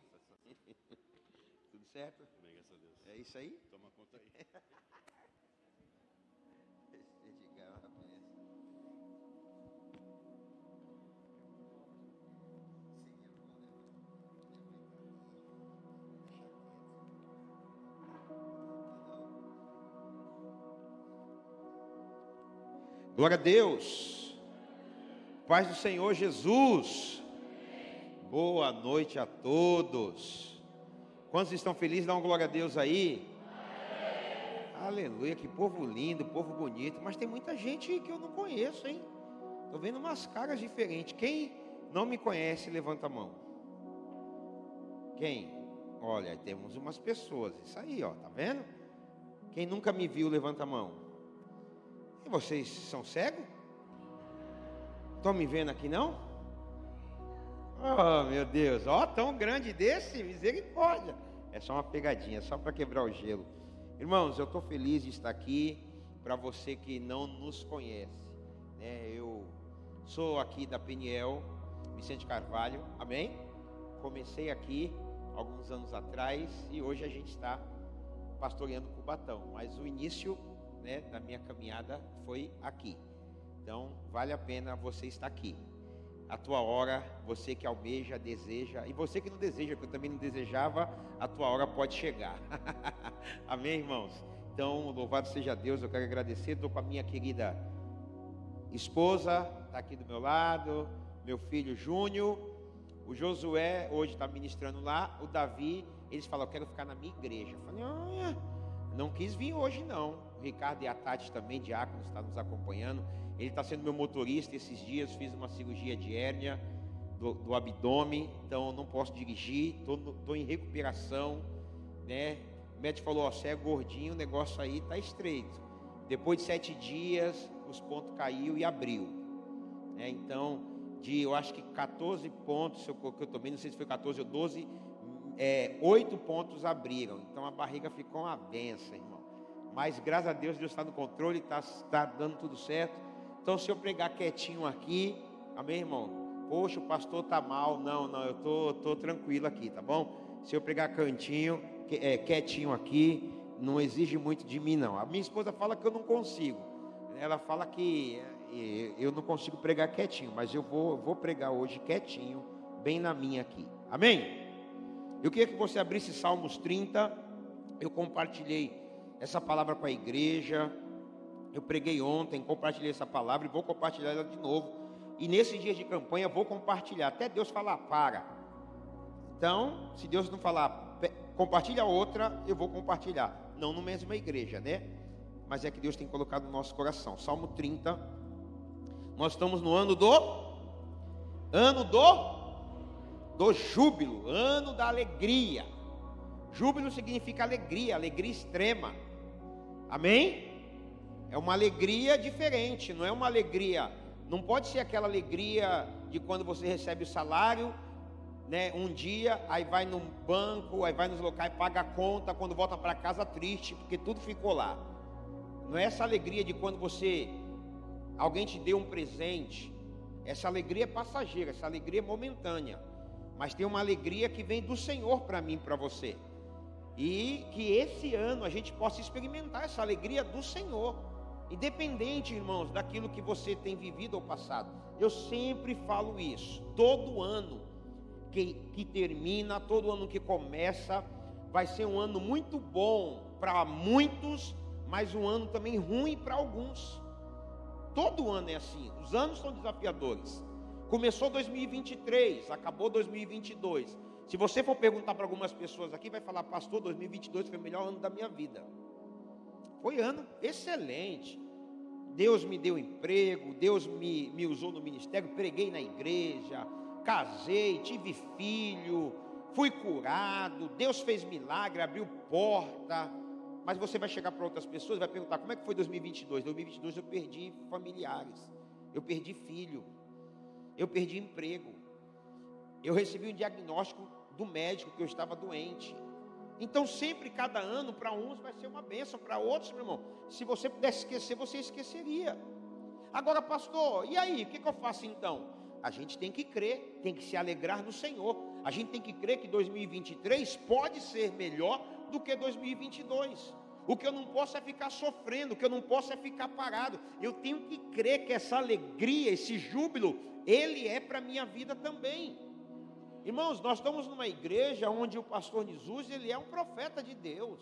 aí? Tudo certo? Bem, graças a Deus. É isso aí? Toma conta aí. Glória a Deus. Paz do Senhor Jesus. Boa noite a todos. Quantos estão felizes? Dá uma glória a Deus aí. Aleluia, que povo lindo, povo bonito. Mas tem muita gente que eu não conheço, hein? Estou vendo umas caras diferentes. Quem não me conhece, levanta a mão. Quem? Olha, temos umas pessoas. Isso aí, ó, tá vendo? Quem nunca me viu, levanta a mão. E vocês são cegos? Estão me vendo aqui, não? Oh, meu Deus, ó, tão grande desse, misericórdia. É só uma pegadinha, só para quebrar o gelo. Irmãos, eu estou feliz de estar aqui. Para você que não nos conhece, né? Eu sou aqui da Peniel, Vicente Carvalho, amém? Comecei aqui alguns anos atrás e hoje a gente está pastoreando Cubatão. Mas o início, né, da minha caminhada foi aqui. Então, vale a pena você estar aqui. A tua hora, você que almeja, deseja, e você que não deseja, que eu também não desejava, a tua hora pode chegar. Amém, irmãos? Então, louvado seja Deus, eu quero agradecer. Estou com a minha querida esposa, está aqui do meu lado, meu filho Júnior, o Josué, hoje está ministrando lá, o Davi, eles falam, eu quero ficar na minha igreja. Eu falei, não quis vir hoje não. O Ricardo e a Tati também, diáconos, está nos acompanhando. Ele está sendo meu motorista esses dias. Fiz uma cirurgia de hérnia do abdômen, então não posso dirigir. Estou em recuperação, né? O médico falou, ó, você é gordinho, o negócio aí está estreito. Depois de 7 dias, os pontos caiu e abriu, né? Então, eu acho que 14 pontos, que eu tomei, não sei se foi 14 ou 12, 8 pontos abriram. Então a barriga ficou uma benção, irmão. Mas graças a Deus, Deus está no controle, está dando tudo certo. Então se eu pregar quietinho aqui, amém, irmão? Poxa, o pastor está mal. Não, eu tô tranquilo aqui, tá bom? Se eu pregar quietinho aqui, não exige muito de mim, não. A minha esposa fala que eu não consigo. Ela fala que eu não consigo pregar quietinho, mas eu vou pregar hoje quietinho, bem na minha aqui. Amém? Eu queria que você abrisse Salmos 30. Eu compartilhei essa palavra com a igreja. Eu preguei ontem, compartilhei essa palavra e vou compartilhar ela de novo. E nesses dias de campanha vou compartilhar, até Deus falar, para. Então, se Deus não falar, compartilha outra, eu vou compartilhar. Não na mesma igreja, né? Mas é que Deus tem colocado no nosso coração. Salmo 30. Nós estamos no ano do júbilo, ano da alegria. Júbilo significa alegria, alegria extrema. Amém? É uma alegria diferente, não é uma alegria, não pode ser aquela alegria de quando você recebe o salário, né, um dia, aí vai no banco, aí vai nos locais, paga a conta, quando volta para casa triste, porque tudo ficou lá. Não é essa alegria de quando alguém te deu um presente. Essa alegria é passageira, essa alegria é momentânea. Mas tem uma alegria que vem do Senhor para mim e para você. E que esse ano a gente possa experimentar essa alegria do Senhor. Independente, irmãos, daquilo que você tem vivido ou passado. Eu sempre falo isso. Todo ano que termina, todo ano que começa, vai ser um ano muito bom para muitos, mas um ano também ruim para alguns. Todo ano é assim. Os anos são desafiadores. Começou 2023, acabou 2022. Se você for perguntar para algumas pessoas aqui, vai falar, pastor, 2022 foi o melhor ano da minha vida. Foi ano excelente. Deus me deu emprego, Deus me usou no ministério, preguei na igreja, casei, tive filho, fui curado, Deus fez milagre, abriu porta. Mas você vai chegar para outras pessoas e vai perguntar, como é que foi 2022? 2022 eu perdi familiares, eu perdi filho, eu perdi emprego, eu recebi um diagnóstico do médico que eu estava doente. Então sempre, cada ano, para uns vai ser uma bênção, para outros, meu irmão, se você pudesse esquecer, você esqueceria. Agora, pastor, e aí, o que eu faço então? a gente tem que crer, tem que se alegrar no Senhor. A gente tem que crer que 2023 pode ser melhor do que 2022. O que eu não posso é ficar sofrendo, o que eu não posso é ficar parado. Eu tenho que crer que essa alegria, esse júbilo, ele é para a minha vida também. Irmãos, nós estamos numa igreja onde o pastor Jesus, ele é um profeta de Deus.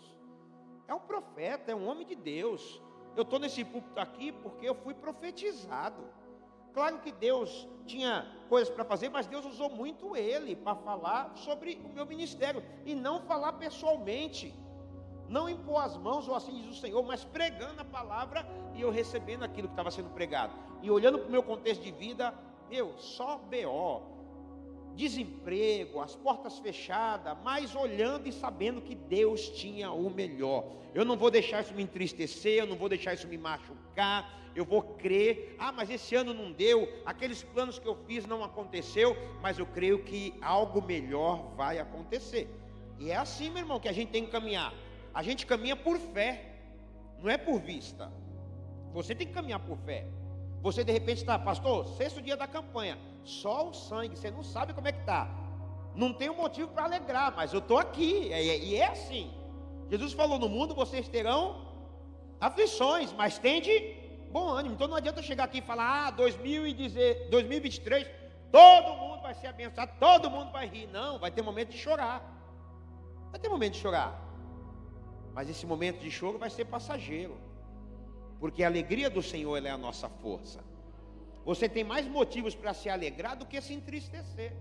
É um profeta, é um homem de Deus. Eu estou nesse púlpito aqui porque eu fui profetizado. Claro que Deus tinha coisas para fazer, mas Deus usou muito ele para falar sobre o meu ministério. E não falar pessoalmente. Não impor as mãos, ou assim diz o Senhor, mas pregando a palavra e eu recebendo aquilo que estava sendo pregado. E olhando para o meu contexto de vida, só BO, desemprego, as portas fechadas, mas olhando e sabendo que Deus tinha o melhor. Eu não vou deixar isso me entristecer, eu não vou deixar isso me machucar, eu vou crer. Mas esse ano não deu, aqueles planos que eu fiz não aconteceu, mas eu creio que algo melhor vai acontecer. E é assim, meu irmão, que a gente tem que caminhar. A gente caminha por fé, não é por vista. Você tem que caminhar por fé. Você de repente está, pastor, 6º dia da campanha, só o sangue, você não sabe como é que está. Não tem um motivo para alegrar, mas eu estou aqui, e é assim. Jesus falou, no mundo vocês terão aflições, mas tende bom ânimo. Então não adianta eu chegar aqui e falar, 2023, todo mundo vai ser abençoado, todo mundo vai rir. Não, vai ter momento de chorar. Vai ter momento de chorar. Mas esse momento de choro vai ser passageiro. Porque a alegria do Senhor, ela é a nossa força. Você tem mais motivos para se alegrar do que se entristecer.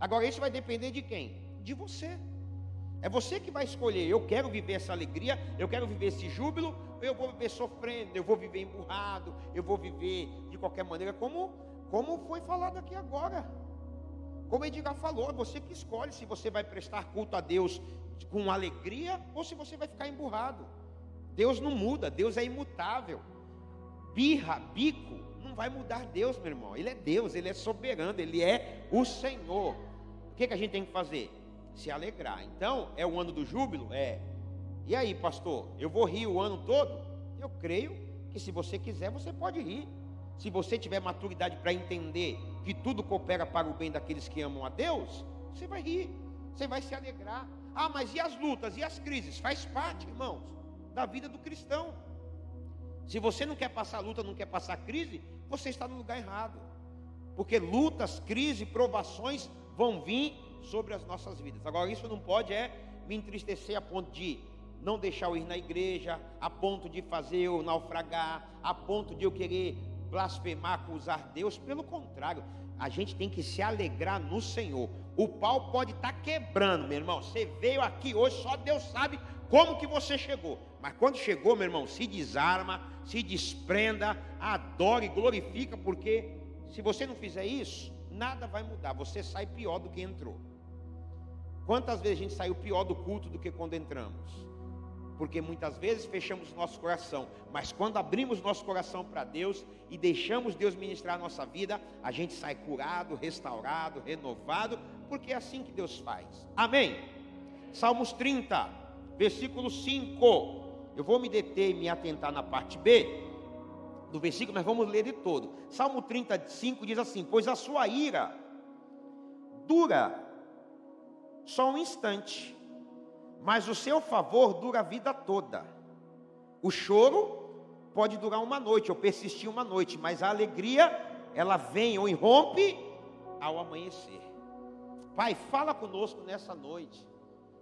Agora isso vai depender de quem? De você. É você que vai escolher, eu quero viver essa alegria, eu quero viver esse júbilo, eu vou viver sofrendo, eu vou viver emburrado, eu vou viver de qualquer maneira, como foi falado aqui agora. Como Edgar falou, é você que escolhe se você vai prestar culto a Deus com alegria ou se você vai ficar emburrado. Deus não muda, Deus é imutável. Birra, bico, não vai mudar Deus, meu irmão. Ele é Deus, Ele é soberano, Ele é o Senhor. O que a gente tem que fazer? Se alegrar. Então, é o ano do júbilo? É. E aí, pastor, eu vou rir o ano todo? Eu creio que se você quiser, você pode rir. Se você tiver maturidade para entender que tudo coopera para o bem daqueles que amam a Deus, você vai rir, você vai se alegrar. Mas e as lutas, e as crises? Faz parte, irmãos, da vida do cristão. Se você não quer passar luta, não quer passar crise, você está no lugar errado. Porque lutas, crise, provações vão vir sobre as nossas vidas. Agora isso não pode me entristecer a ponto de não deixar eu ir na igreja, a ponto de fazer eu naufragar, a ponto de eu querer blasfemar, acusar Deus. Pelo contrário, a gente tem que se alegrar no Senhor. O pau pode estar quebrando, meu irmão. Você veio aqui hoje, só Deus sabe como que você chegou. Mas quando chegou, meu irmão, se desarma, se desprenda, adore e glorifica, porque se você não fizer isso, nada vai mudar. Você sai pior do que entrou. Quantas vezes a gente saiu pior do culto do que quando entramos? Porque muitas vezes fechamos nosso coração, mas quando abrimos nosso coração para Deus e deixamos Deus ministrar a nossa vida, a gente sai curado, restaurado, renovado, porque é assim que Deus faz. Amém? Salmos 30, versículo 5. Eu vou me deter e me atentar na parte B do versículo, mas vamos ler de todo. Salmo 35 diz assim: pois a sua ira dura só um instante, mas o seu favor dura a vida toda. O choro pode durar uma noite, ou persistir uma noite, mas a alegria, ela vem ou irrompe ao amanhecer. Pai, fala conosco nessa noite.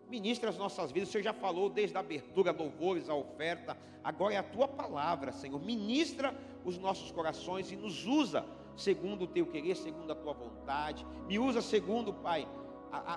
Ministra as nossas vidas. O Senhor já falou desde a abertura, louvores, a oferta. Agora é a Tua palavra, Senhor. Ministra os nossos corações e nos usa segundo o Teu querer, segundo a Tua vontade. Me usa segundo, Pai,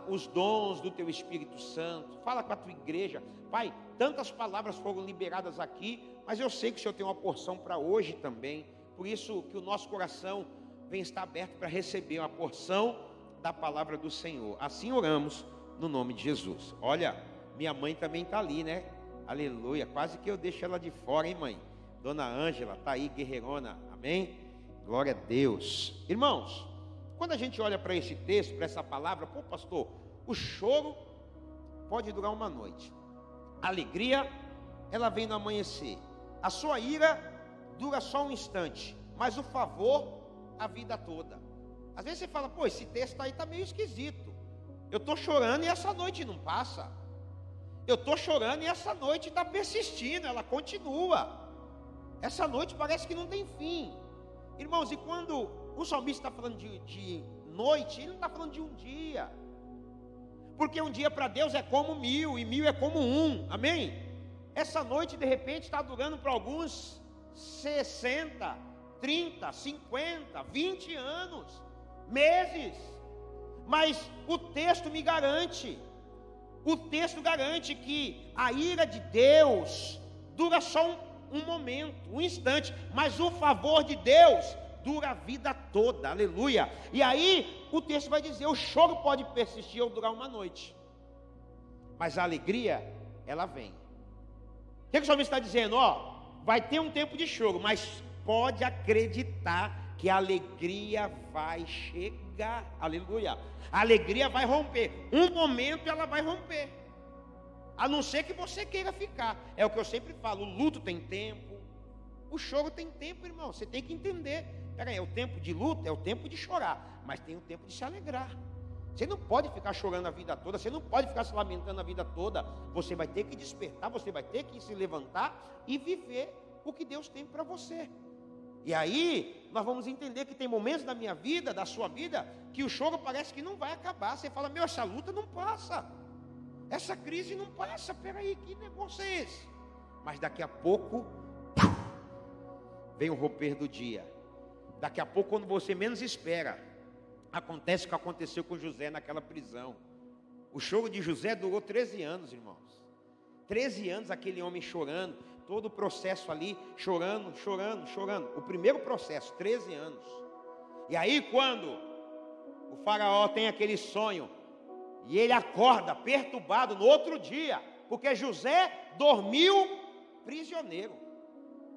os dons do Teu Espírito Santo. Fala com a Tua igreja. Pai, tantas palavras foram liberadas aqui, mas eu sei que o Senhor tem uma porção para hoje também. Por isso que o nosso coração vem estar aberto para receber uma porção da palavra do Senhor. Assim oramos no nome de Jesus. Olha, minha mãe também está ali, né? Aleluia, quase que eu deixo ela de fora, hein, mãe? Dona Ângela está aí, guerreirona, amém? Glória a Deus. Irmãos, quando a gente olha para esse texto, para essa palavra, pô, pastor, o choro pode durar uma noite, a alegria, ela vem no amanhecer, a sua ira dura só um instante, mas o favor, a vida toda. Às vezes você fala, pô, esse texto aí está meio esquisito. Eu estou chorando e essa noite não passa. Eu estou chorando e essa noite está persistindo, ela continua. Essa noite parece que não tem fim. Irmãos, e quando o salmista está falando de noite, ele não está falando de um dia. Porque um dia para Deus é como 1000 e 1000 é como um, amém? Essa noite de repente está durando para alguns 60, 30, 50, 20 anos, meses. Mas o texto me garante, o texto garante que a ira de Deus dura só um momento, um instante, mas o favor de Deus dura a vida toda, aleluia. E aí o texto vai dizer, o choro pode persistir ou durar uma noite, mas a alegria, ela vem. O que o salmista está dizendo? Ó, vai ter um tempo de choro, mas pode acreditar que a alegria vai chegar, aleluia. A alegria vai romper, um momento ela vai romper, a não ser que você queira ficar. É o que eu sempre falo, o luto tem tempo, o choro tem tempo, irmão. Você tem que entender, peraí, é o tempo de luto, é o tempo de chorar, mas tem o tempo de se alegrar. Você não pode ficar chorando a vida toda, você não pode ficar se lamentando a vida toda. Você vai ter que despertar, você vai ter que se levantar e viver o que Deus tem para você. E aí, nós vamos entender que tem momentos da minha vida, da sua vida, que o choro parece que não vai acabar. Você fala, meu, essa luta não passa, essa crise não passa, peraí, que negócio é esse? Mas daqui a pouco, vem o romper do dia. Daqui a pouco, quando você menos espera, acontece o que aconteceu com José naquela prisão. O choro de José durou 13 anos, irmãos. 13 anos aquele homem chorando, todo o processo ali, chorando. O primeiro processo, 13 anos. E aí quando o faraó tem aquele sonho, e ele acorda perturbado no outro dia, porque José dormiu prisioneiro,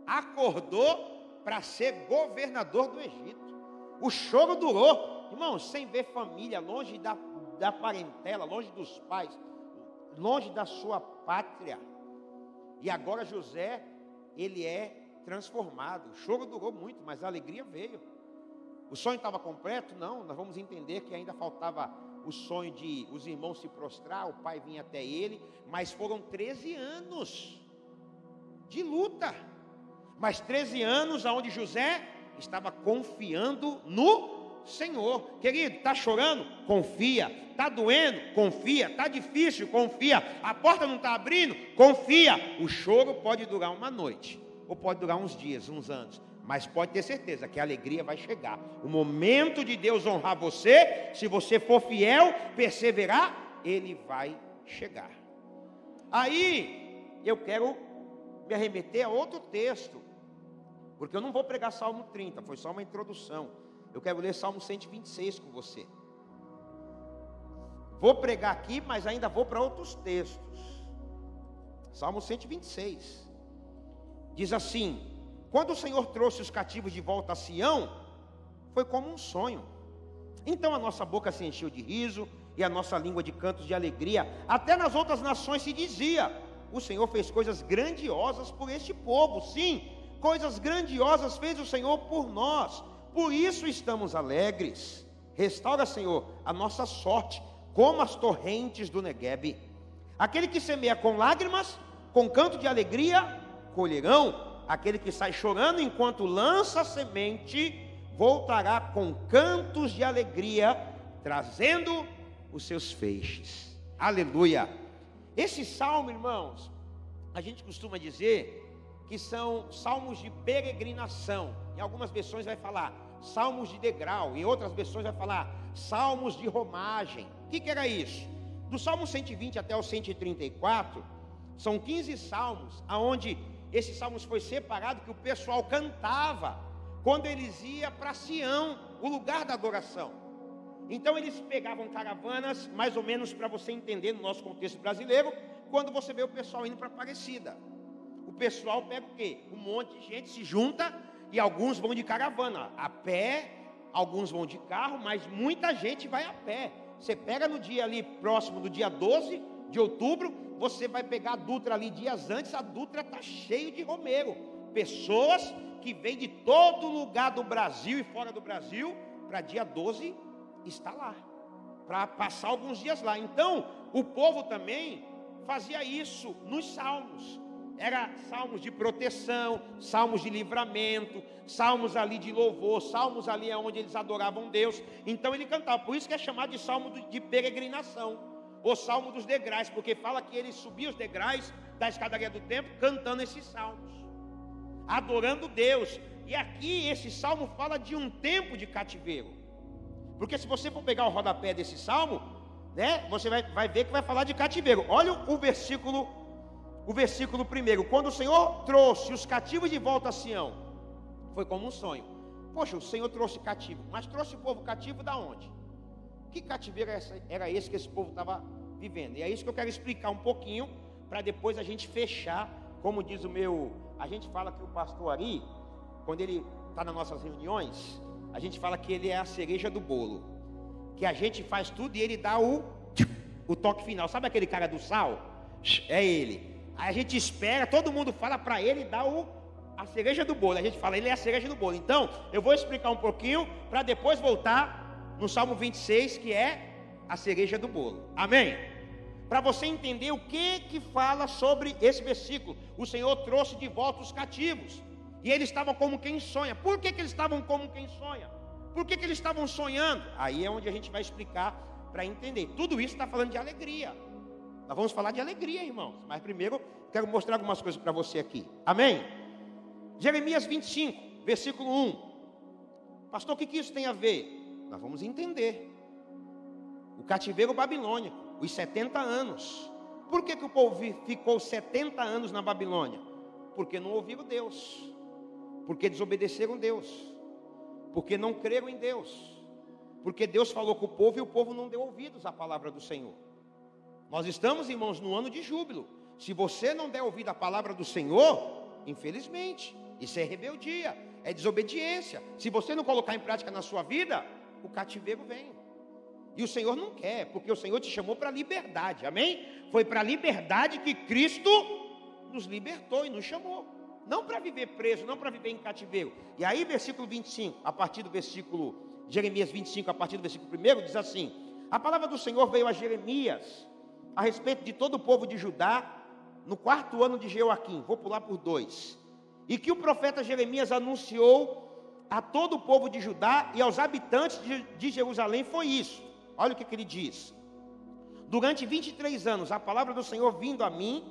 acordou para ser governador do Egito. O choro durou, irmãos, sem ver família, longe da parentela, longe dos pais, longe da sua pátria. E agora José, ele é transformado. O choro durou muito, mas a alegria veio. O sonho estava completo? Não, nós vamos entender que ainda faltava o sonho de os irmãos se prostrar, o pai vinha até ele, mas foram 13 anos de luta. Mas 13 anos onde José estava confiando no Senhor. Querido, está chorando? Confia. Está doendo? Confia. Está difícil? Confia. A porta não está abrindo? Confia. O choro pode durar uma noite, ou pode durar uns dias, uns anos, mas pode ter certeza que a alegria vai chegar. O momento de Deus honrar você, se você for fiel, perseverar, Ele vai chegar. Aí, eu quero me arremeter a outro texto, porque eu não vou pregar Salmo 30, foi só uma introdução. Eu quero ler Salmo 126 com você. Vou pregar aqui, mas ainda vou para outros textos. Salmo 126. Diz assim: quando o Senhor trouxe os cativos de volta a Sião, foi como um sonho. Então a nossa boca se encheu de riso e a nossa língua de cantos de alegria. Até nas outras nações se dizia: o Senhor fez coisas grandiosas por este povo. Sim, coisas grandiosas fez o Senhor por nós. Por isso estamos alegres. Restaura, Senhor, a nossa sorte, como as torrentes do Neguebe. Aquele que semeia com lágrimas, com canto de alegria, colherão. Aquele que sai chorando enquanto lança a semente, voltará com cantos de alegria, trazendo os seus feixes. Aleluia. Esse salmo, irmãos, a gente costuma dizer que são salmos de peregrinação. Em algumas versões vai falar salmos de degrau, em outras versões vai falar salmos de romagem. O que era isso? Do Salmo 120 até o 134, são 15 salmos, aonde esses salmos foi separado, que o pessoal cantava quando eles iam para Sião, o lugar da adoração. Então eles pegavam caravanas, mais ou menos para você entender no nosso contexto brasileiro, quando você vê o pessoal indo para Aparecida. O pessoal pega o quê? Um monte de gente se junta e alguns vão de caravana, a pé, alguns vão de carro, mas muita gente vai a pé. Você pega no dia ali próximo do dia 12 de outubro, você vai pegar a Dutra ali dias antes, a Dutra está cheio de romeiro. Pessoas que vêm de todo lugar do Brasil e fora do Brasil para dia 12 estar lá, para passar alguns dias lá. Então, o povo também fazia isso nos salmos. Era salmos de proteção, salmos de livramento, salmos ali de louvor, salmos ali onde eles adoravam Deus. Então ele cantava, por isso que é chamado de salmo de peregrinação, ou salmo dos degraus, porque fala que ele subia os degraus da escadaria do templo cantando esses salmos, adorando Deus. E aqui esse salmo fala de um tempo de cativeiro, porque se você for pegar o rodapé desse salmo, né, você vai ver que vai falar de cativeiro. Olha o versículo 1, quando o Senhor trouxe os cativos de volta a Sião, foi como um sonho. Poxa, o Senhor trouxe cativo, mas trouxe o povo cativo da onde? Que cativeiro era esse que esse povo estava vivendo? E é isso que eu quero explicar um pouquinho, para depois a gente fechar. Como diz a gente fala que o pastor Ari, quando ele está nas nossas reuniões, a gente fala que ele é a cereja do bolo, que a gente faz tudo e ele dá o toque final. Sabe aquele cara do sal? É ele. Aí a gente espera, todo mundo fala para ele dar a cereja do bolo. A gente fala, ele é a cereja do bolo. Então, eu vou explicar um pouquinho, para depois voltar no Salmo 26, que é a cereja do bolo. Amém? Para você entender o que fala sobre esse versículo. O Senhor trouxe de volta os cativos, e eles estavam como quem sonha. Por que eles estavam como quem sonha? Por que eles estavam sonhando? Aí é onde a gente vai explicar para entender. Tudo isso está falando de alegria. Nós vamos falar de alegria, irmãos. Mas primeiro, quero mostrar algumas coisas para você aqui. Amém? Jeremias 25, versículo 1. Pastor, o que isso tem a ver? Nós vamos entender. O cativeiro babilônico, os 70 anos. Por que o povo ficou 70 anos na Babilônia? Porque não ouviram Deus, porque desobedeceram Deus, porque não creram em Deus, porque Deus falou com o povo e o povo não deu ouvidos à palavra do Senhor. Nós estamos, irmãos, no ano de júbilo. Se você não der ouvido à palavra do Senhor, infelizmente, isso é rebeldia, é desobediência. Se você não colocar em prática na sua vida, o cativeiro vem. E o Senhor não quer, porque o Senhor te chamou para a liberdade, amém? Foi para a liberdade que Cristo nos libertou e nos chamou. Não para viver preso, não para viver em cativeiro. E aí, versículo 25, a partir do versículo, Jeremias 25, a partir do versículo 1, diz assim: a palavra do Senhor veio a Jeremias a respeito de todo o povo de Judá, no 4º ano de Jeoaquim. Vou pular por 2. E que o profeta Jeremias anunciou a todo o povo de Judá e aos habitantes de Jerusalém foi isso. Olha o que ele diz: durante 23 anos, a palavra do Senhor vindo a mim,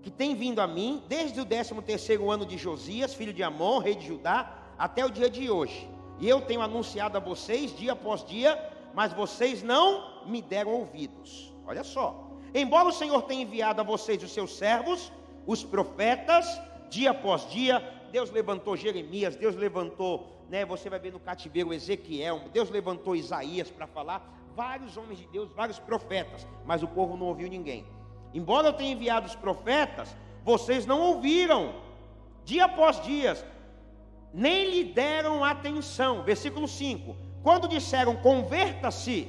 que tem vindo a mim, desde o 13º ano de Josias, filho de Amon, rei de Judá, até o dia de hoje. E eu tenho anunciado a vocês, dia após dia, mas vocês não me deram ouvidos. Olha só. Embora o Senhor tenha enviado a vocês os seus servos, os profetas, dia após dia, Deus levantou Jeremias, Deus levantou, né, você vai ver no cativeiro Ezequiel, Deus levantou Isaías para falar, vários homens de Deus, vários profetas, mas o povo não ouviu ninguém. Embora eu tenha enviado os profetas, vocês não ouviram, dia após dia, nem lhe deram atenção. Versículo 5, quando disseram, converta-se,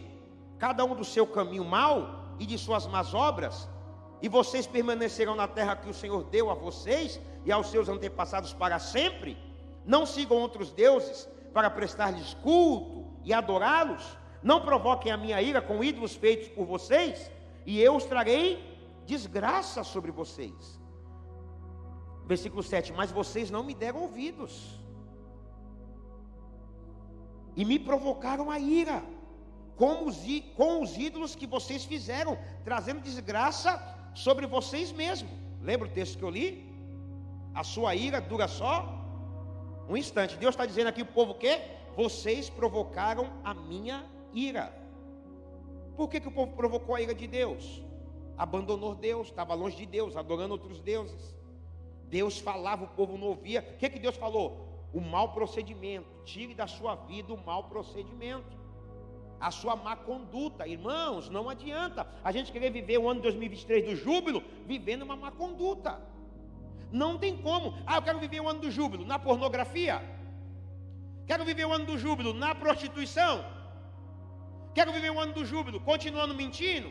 cada um do seu caminho mau e de suas más obras, e vocês permanecerão na terra que o Senhor deu a vocês e aos seus antepassados para sempre, não sigam outros deuses para prestar-lhes culto e adorá-los, não provoquem a minha ira com ídolos feitos por vocês, e eu os trarei desgraça sobre vocês. Versículo 7, mas vocês não me deram ouvidos, e me provocaram a ira, com os ídolos que vocês fizeram, trazendo desgraça sobre vocês mesmos. Lembra o texto que eu li? A sua ira dura só um instante. Deus está dizendo aqui para o povo que vocês provocaram a minha ira. Por que o povo provocou a ira de Deus? Abandonou Deus, estava longe de Deus, adorando outros deuses. Deus falava, o povo não ouvia. O que Deus falou? O mau procedimento. Tire da sua vida o mau procedimento, a sua má conduta. Irmãos, não adianta a gente querer viver o ano de 2023 do júbilo vivendo uma má conduta. Não tem como. Eu quero viver o ano do júbilo na pornografia, quero viver o ano do júbilo na prostituição, quero viver o ano do júbilo continuando mentindo,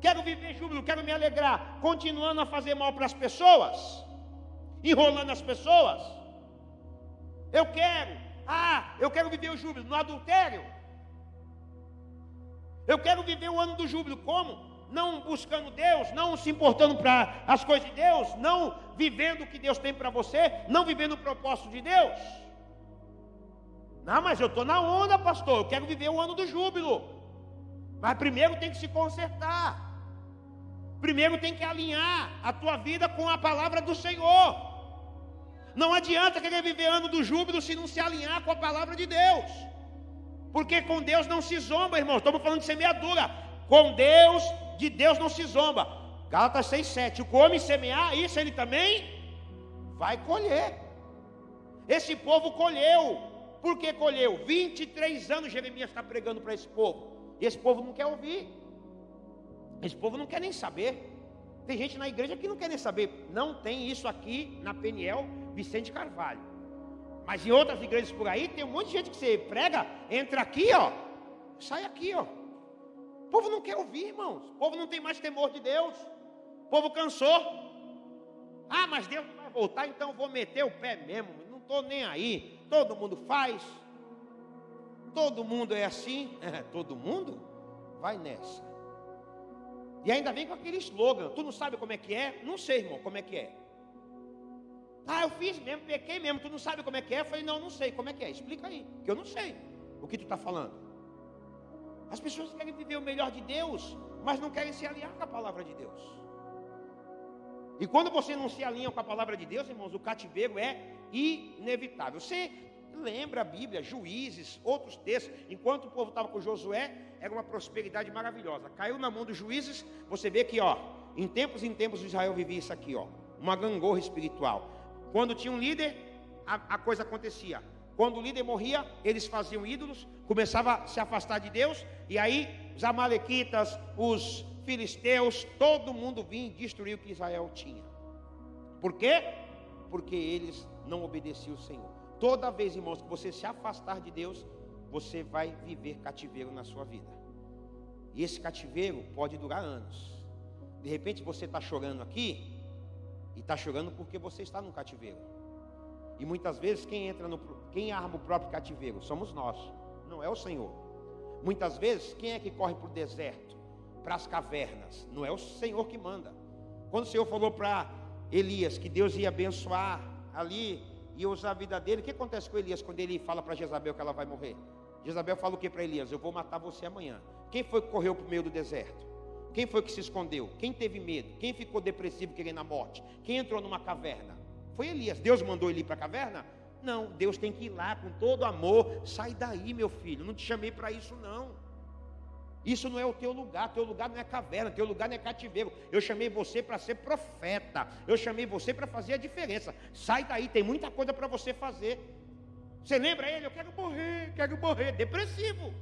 quero viver júbilo, quero me alegrar continuando a fazer mal para as pessoas, enrolando as pessoas. Eu quero Ah, eu quero viver o júbilo no adultério. Eu quero viver o ano do júbilo como? Não buscando Deus, não se importando para as coisas de Deus, não vivendo o que Deus tem para você, não vivendo o propósito de Deus. Não, mas eu estou na onda, pastor, eu quero viver o ano do júbilo. Mas primeiro tem que se consertar. Primeiro tem que alinhar a tua vida com a palavra do Senhor. Não adianta querer viver ano do júbilo se não se alinhar com a palavra de Deus. Porque com Deus não se zomba, irmão. Estamos falando de semeadura. Com Deus, de Deus não se zomba. Gálatas 6:7. O que o homem semear, isso ele também vai colher. Esse povo colheu. Por que colheu? 23 anos Jeremias está pregando para esse povo. E esse povo não quer ouvir. Esse povo não quer nem saber. Tem gente na igreja que não quer nem saber. Não tem isso aqui na Peniel Vicente Carvalho. Mas em outras igrejas por aí, tem um monte de gente que você prega, entra aqui, ó, sai aqui, ó. O povo não quer ouvir, irmãos. O povo não tem mais temor de Deus. O povo cansou. Ah, mas Deus não vai voltar, então eu vou meter o pé mesmo. Não estou nem aí. Todo mundo faz. Todo mundo é assim. Todo mundo vai nessa. E ainda vem com aquele slogan. Tu não sabe como é que é? Não sei, irmão, como é que é. Ah, eu fiz mesmo, pequei mesmo. Tu não sabe como é que é? Eu falei, não sei como é que é. Explica aí, que eu não sei o que tu está falando. As pessoas querem viver o melhor de Deus, mas não querem se alinhar com a palavra de Deus. E quando você não se alinha com a palavra de Deus, irmãos, o cativeiro é inevitável. Você lembra a Bíblia, Juízes, outros textos. Enquanto o povo estava com Josué, era uma prosperidade maravilhosa. Caiu na mão dos juízes, você vê que, ó, em tempos Israel vivia isso aqui, ó, uma gangorra espiritual. Quando tinha um líder, a coisa acontecia. Quando o líder morria, eles faziam ídolos, começavam a se afastar de Deus, e aí os amalequitas, os filisteus, todo mundo vinha e destruiu o que Israel tinha. Por quê? Porque eles não obedeciam o Senhor. Toda vez, irmãos, que você se afastar de Deus, você vai viver cativeiro na sua vida. E esse cativeiro pode durar anos. De repente você está chorando aqui, e está chorando porque você está no cativeiro. E muitas vezes quem arma o próprio cativeiro? Somos nós, não é o Senhor. Muitas vezes quem é que corre para o deserto, para as cavernas? Não é o Senhor que manda. Quando o Senhor falou para Elias que Deus ia abençoar ali, ia usar a vida dele, o que acontece com Elias quando ele fala para Jezabel que ela vai morrer? Jezabel fala o que para Elias? Eu vou matar você amanhã. Quem foi que correu para o meio do deserto? Quem foi que se escondeu? Quem teve medo? Quem ficou depressivo querendo a morte? Quem entrou numa caverna? Foi Elias. Deus mandou ele ir para a caverna? Não, Deus tem que ir lá com todo amor. Sai daí, meu filho, não te chamei para isso não. Isso não é o teu lugar não é caverna, teu lugar não é cativeiro. Eu chamei você para ser profeta, eu chamei você para fazer a diferença. Sai daí, tem muita coisa para você fazer. Você lembra ele? Eu quero morrer, depressivo.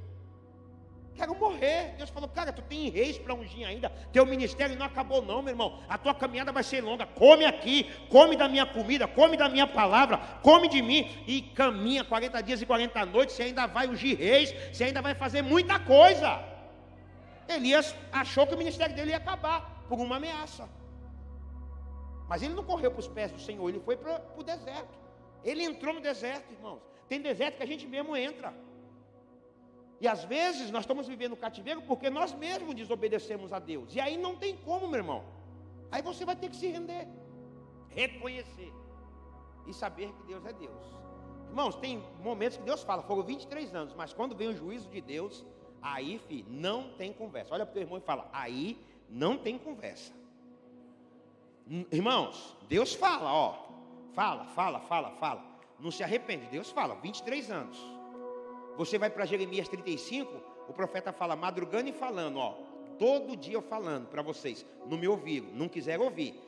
Quero morrer. Deus falou, cara, tu tem reis para ungir ainda. Teu ministério não acabou não, meu irmão. A tua caminhada vai ser longa. Come aqui, come da minha comida, come da minha palavra, come de mim. E caminha 40 dias e 40 noites. Você ainda vai ungir reis, você ainda vai fazer muita coisa. Elias achou que o ministério dele ia acabar por uma ameaça. Mas ele não correu para os pés do Senhor, ele foi para o deserto. Ele entrou no deserto, irmãos. Tem deserto que a gente mesmo entra. E às vezes nós estamos vivendo cativeiro porque nós mesmos desobedecemos a Deus. E aí não tem como, meu irmão. Aí você vai ter que se render, reconhecer e saber que Deus é Deus. Irmãos, tem momentos que Deus fala, foram 23 anos, mas quando vem o juízo de Deus, aí, filho, não tem conversa. Olha para o teu irmão e fala, aí não tem conversa. Irmãos, Deus fala, ó. Fala. Não se arrepende, Deus fala, 23 anos. Você vai para Jeremias 35, o profeta fala, madrugando e falando, ó. Todo dia eu falando para vocês, não me ouviram, não quiseram ouvir.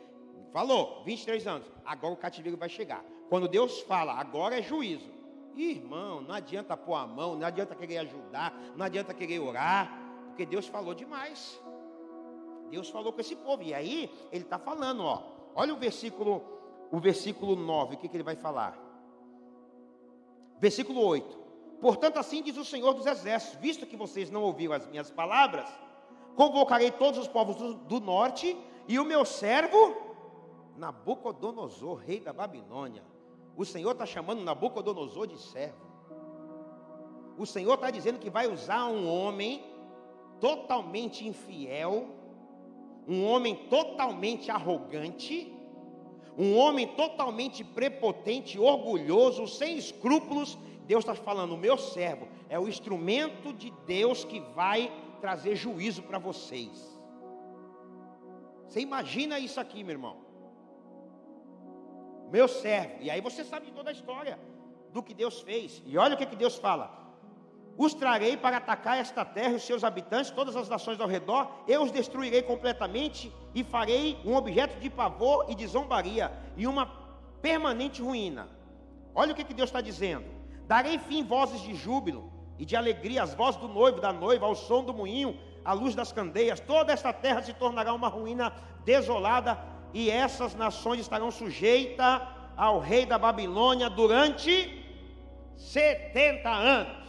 Falou, 23 anos, agora o cativeiro vai chegar. Quando Deus fala, agora é juízo. Irmão, não adianta pôr a mão, não adianta querer ajudar, não adianta querer orar, porque Deus falou demais. Deus falou com esse povo, e aí ele está falando, ó. Olha o versículo 9, o que ele vai falar? Versículo 8. Portanto, assim diz o Senhor dos Exércitos, visto que vocês não ouviram as minhas palavras, convocarei todos os povos do norte, e o meu servo, Nabucodonosor, rei da Babilônia. O Senhor está chamando Nabucodonosor de servo. O Senhor está dizendo que vai usar um homem totalmente infiel, um homem totalmente arrogante, um homem totalmente prepotente, orgulhoso, sem escrúpulos. Deus está falando, o meu servo é o instrumento de Deus que vai trazer juízo para vocês. Você imagina isso aqui, meu irmão? Meu servo. E aí você sabe de toda a história do que Deus fez. E olha o que Deus fala: os trarei para atacar esta terra e os seus habitantes, todas as nações ao redor. Eu os destruirei completamente e farei um objeto de pavor e de zombaria e uma permanente ruína. Olha o que Deus está dizendo: darei fim vozes de júbilo e de alegria, as vozes do noivo, da noiva, ao som do moinho, à luz das candeias. Toda esta terra se tornará uma ruína desolada, e essas nações estarão sujeitas ao rei da Babilônia durante 70 anos.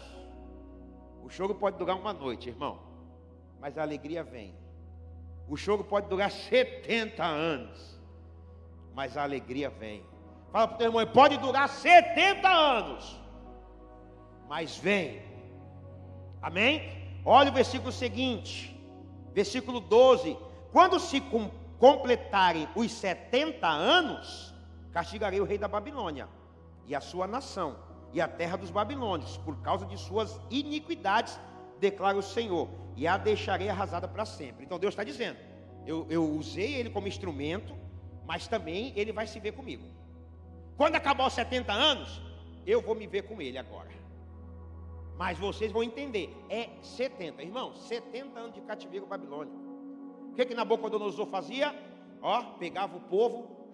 O choro pode durar uma noite, irmão, mas a alegria vem. O choro pode durar 70 anos, mas a alegria vem. Fala para o teu irmão, pode durar 70 anos, mas vem. Amém? Olha o versículo seguinte, versículo 12: quando se completarem os 70 anos, castigarei o rei da Babilônia e a sua nação e a terra dos babilônios, por causa de suas iniquidades, declara o Senhor, e a deixarei arrasada para sempre. Então Deus está dizendo, eu usei ele como instrumento, mas também ele vai se ver comigo. Quando acabar os 70 anos, eu vou me ver com ele agora. Mas vocês vão entender, é 70, irmão, 70 anos de cativeiro babilônico. O que Nabucodonosor fazia? Pegava o povo,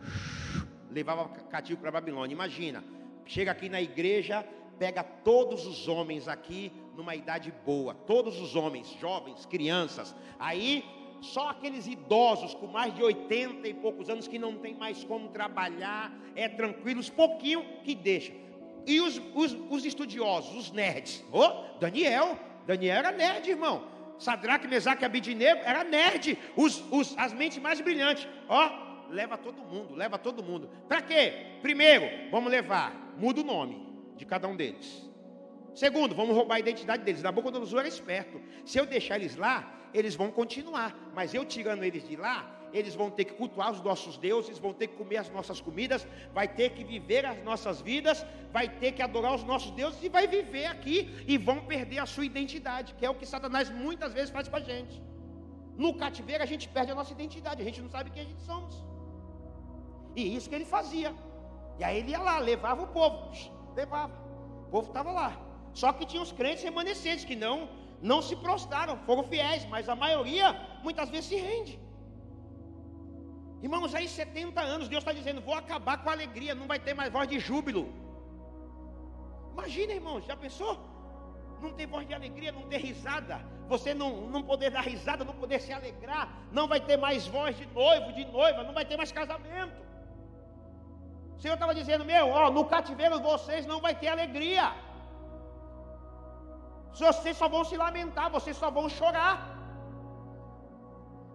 levava cativo para a Babilônia. Imagina, chega aqui na igreja, pega todos os homens aqui numa idade boa, todos os homens, jovens, crianças. Aí só aqueles idosos com mais de 80 e poucos anos que não tem mais como trabalhar, tranquilos, pouquinho que deixa. E os estudiosos, os nerds. Daniel era nerd, irmão. Sadraque, Mesaque e Abidnego era nerd. As mentes mais brilhantes. Leva todo mundo. Para quê? Primeiro, vamos levar, muda o nome de cada um deles. Segundo, vamos roubar a identidade deles. Nabucodonosor era esperto. Se eu deixar eles lá, eles vão continuar. Mas eu tirando eles de lá, eles vão ter que cultuar os nossos deuses, vão ter que comer as nossas comidas, vai ter que viver as nossas vidas, vai ter que adorar os nossos deuses e vai viver aqui e vão perder a sua identidade, que é o que Satanás muitas vezes faz com a gente. No cativeiro a gente perde a nossa identidade, a gente não sabe quem a gente somos. E isso que ele fazia. E aí ele ia lá, levava o povo, o povo estava lá. Só que tinha os crentes remanescentes que não se prostraram, foram fiéis, mas a maioria muitas vezes se rende. Irmãos, aí 70 anos, Deus está dizendo, vou acabar com a alegria, não vai ter mais voz de júbilo. Imagina, irmãos, já pensou? Não ter voz de alegria, não ter risada, você não poder dar risada, não poder se alegrar, não vai ter mais voz de noivo, de noiva, não vai ter mais casamento. O Senhor estava dizendo, no cativeiro vocês não vai ter alegria. Vocês só vão se lamentar, vocês só vão chorar.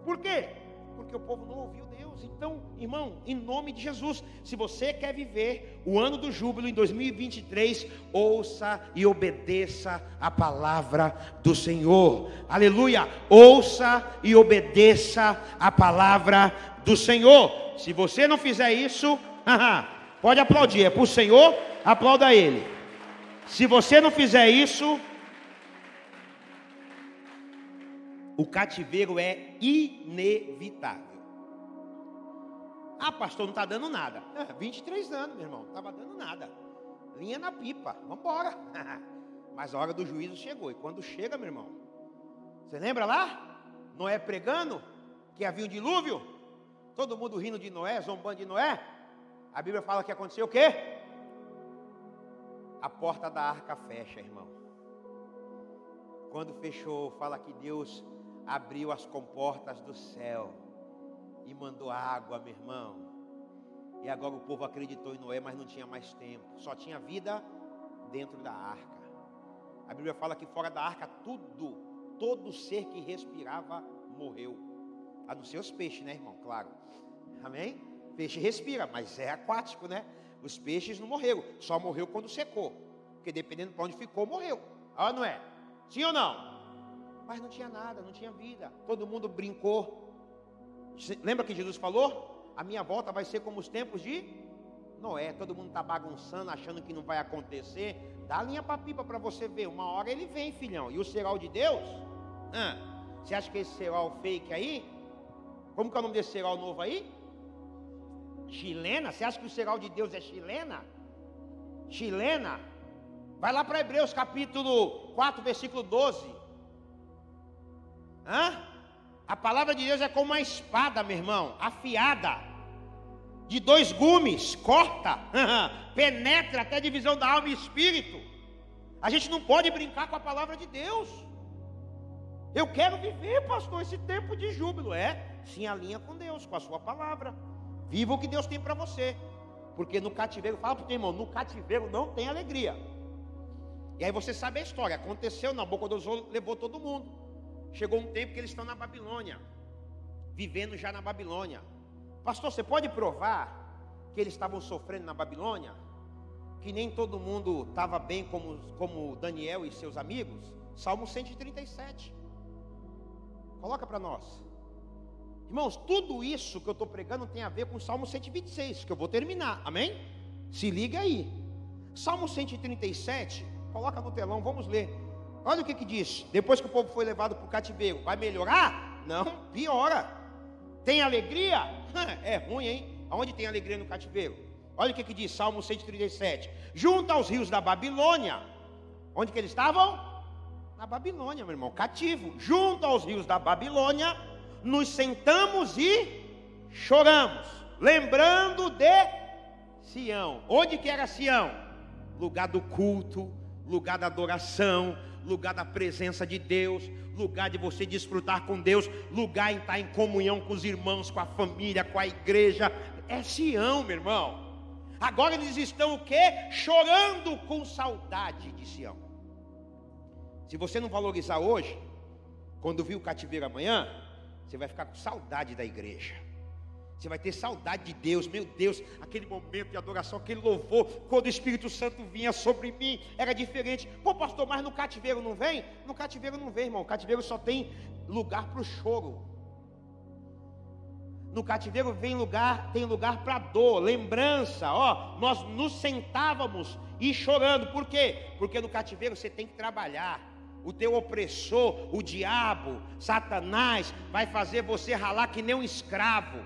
Por quê? Porque o povo não ouviu Deus. Então, irmão, em nome de Jesus, se você quer viver o ano do júbilo em 2023, ouça e obedeça a palavra do Senhor. Aleluia! Ouça e obedeça a palavra do Senhor. Se você não fizer isso, pode aplaudir, é para o Senhor, aplauda Ele. Se você não fizer isso, o cativeiro é inevitável. Pastor, não está dando nada. 23 anos, meu irmão, não estava dando nada. Linha na pipa, vamos embora. Mas a hora do juízo chegou. E quando chega, meu irmão, você lembra lá? Noé pregando que havia um dilúvio? Todo mundo rindo de Noé, zombando de Noé. A Bíblia fala que aconteceu o quê? A porta da arca fecha, irmão. Quando fechou, fala que Deus abriu as comportas do céu e mandou água, meu irmão. E agora o povo acreditou em Noé, mas não tinha mais tempo. Só tinha vida dentro da arca. A Bíblia fala que fora da arca todo ser que respirava morreu. A não ser os peixes, né, irmão? Claro. Amém? Peixe respira, mas é aquático, né? Os peixes não morreram. Só morreu quando secou. Porque dependendo de onde ficou, morreu. Ah, não é? Sim ou não? Mas não tinha nada, não tinha vida. Todo mundo brincou. Lembra que Jesus falou? A minha volta vai ser como os tempos de Noé. Todo mundo está bagunçando, achando que não vai acontecer. Dá a linha para pipa para você ver. Uma hora ele vem, filhão. E o cereal de Deus? Você acha que esse cereal fake aí? Como que é o nome desse cereal novo aí? Chilena? Você acha que o cereal de Deus é chilena? Chilena? Vai lá para Hebreus capítulo 4, versículo 12. A palavra de Deus é como uma espada, meu irmão, afiada, de 2 gumes, corta, penetra até a divisão da alma e espírito. A gente não pode brincar com a palavra de Deus. Eu quero viver, pastor, esse tempo de júbilo. Se alinha com Deus, com a sua palavra. Viva o que Deus tem para você. Porque no cativeiro, fala para o teu irmão, no cativeiro não tem alegria. E aí você sabe a história. Aconteceu, Nabucodonosor levou todo mundo. Chegou um tempo que eles estão na Babilônia, vivendo já na Babilônia. Pastor, você pode provar que eles estavam sofrendo na Babilônia? Que nem todo mundo estava bem como Daniel e seus amigos? Salmo 137. Coloca para nós. Irmãos, tudo isso que eu estou pregando tem a ver com o Salmo 126, que eu vou terminar, amém? Se liga aí. Salmo 137, coloca no telão, vamos ler. Olha o que diz. Depois que o povo foi levado para o cativeiro, vai melhorar? Não, piora. Tem alegria? É ruim, hein? Aonde tem alegria no cativeiro? Olha o que diz Salmo 137. Junto aos rios da Babilônia. Onde que eles estavam? Na Babilônia, meu irmão, cativo. Junto aos rios da Babilônia, nos sentamos e choramos, lembrando de Sião. Onde que era Sião? Lugar do culto, lugar da adoração, lugar da presença de Deus, lugar de você desfrutar com Deus, lugar em estar em comunhão com os irmãos, com a família, com a igreja. É Sião, meu irmão. Agora eles estão o quê? Chorando com saudade de Sião. Se você não valorizar hoje, quando vir o cativeiro amanhã, você vai ficar com saudade da igreja. Você vai ter saudade de Deus. Meu Deus, aquele momento de adoração, aquele louvor, quando o Espírito Santo vinha sobre mim, era diferente. Pô, pastor, mas no cativeiro não vem? No cativeiro não vem, irmão. O cativeiro só tem lugar para o choro. No cativeiro tem lugar para dor, lembrança. Nós nos sentávamos e chorando. Por quê? Porque no cativeiro você tem que trabalhar. O teu opressor, o diabo, Satanás, vai fazer você ralar que nem um escravo.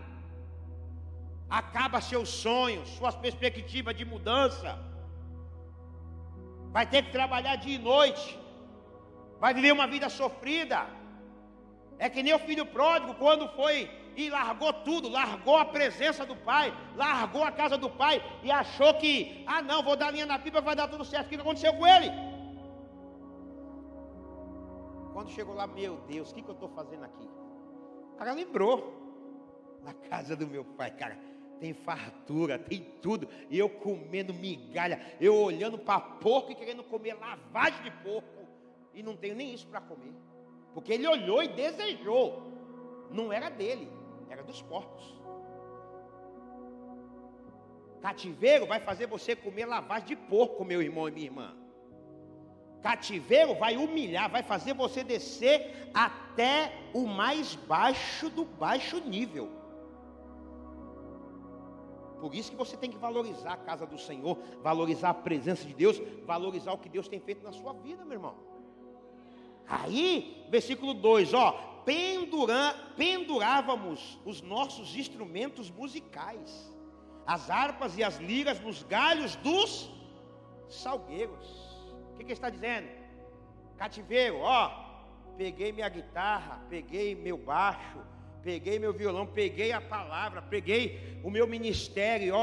Acaba seus sonhos, suas perspectivas de mudança. Vai ter que trabalhar dia e noite. Vai viver uma vida sofrida. É que nem o filho pródigo, quando foi e largou tudo, largou a presença do pai, largou a casa do pai e achou que, não, vou dar linha na pipa, vai dar tudo certo. O que aconteceu com ele? Quando chegou lá, meu Deus, o que eu estou fazendo aqui? O cara lembrou. Na casa do meu pai, cara, tem fartura, tem tudo. E eu comendo migalha, eu olhando para porco e querendo comer lavagem de porco. E não tenho nem isso para comer. Porque ele olhou e desejou. Não era dele, era dos porcos. Cativeiro vai fazer você comer lavagem de porco, meu irmão e minha irmã. Cativeiro vai humilhar, vai fazer você descer até o mais baixo do baixo nível. Por isso que você tem que valorizar a casa do Senhor, valorizar a presença de Deus, valorizar o que Deus tem feito na sua vida, meu irmão. Aí, versículo 2, pendurávamos os nossos instrumentos musicais, as harpas e as liras nos galhos dos salgueiros. O que ele está dizendo? Cativeiro, peguei minha guitarra, peguei meu baixo, peguei meu violão, peguei a palavra, peguei o meu ministério,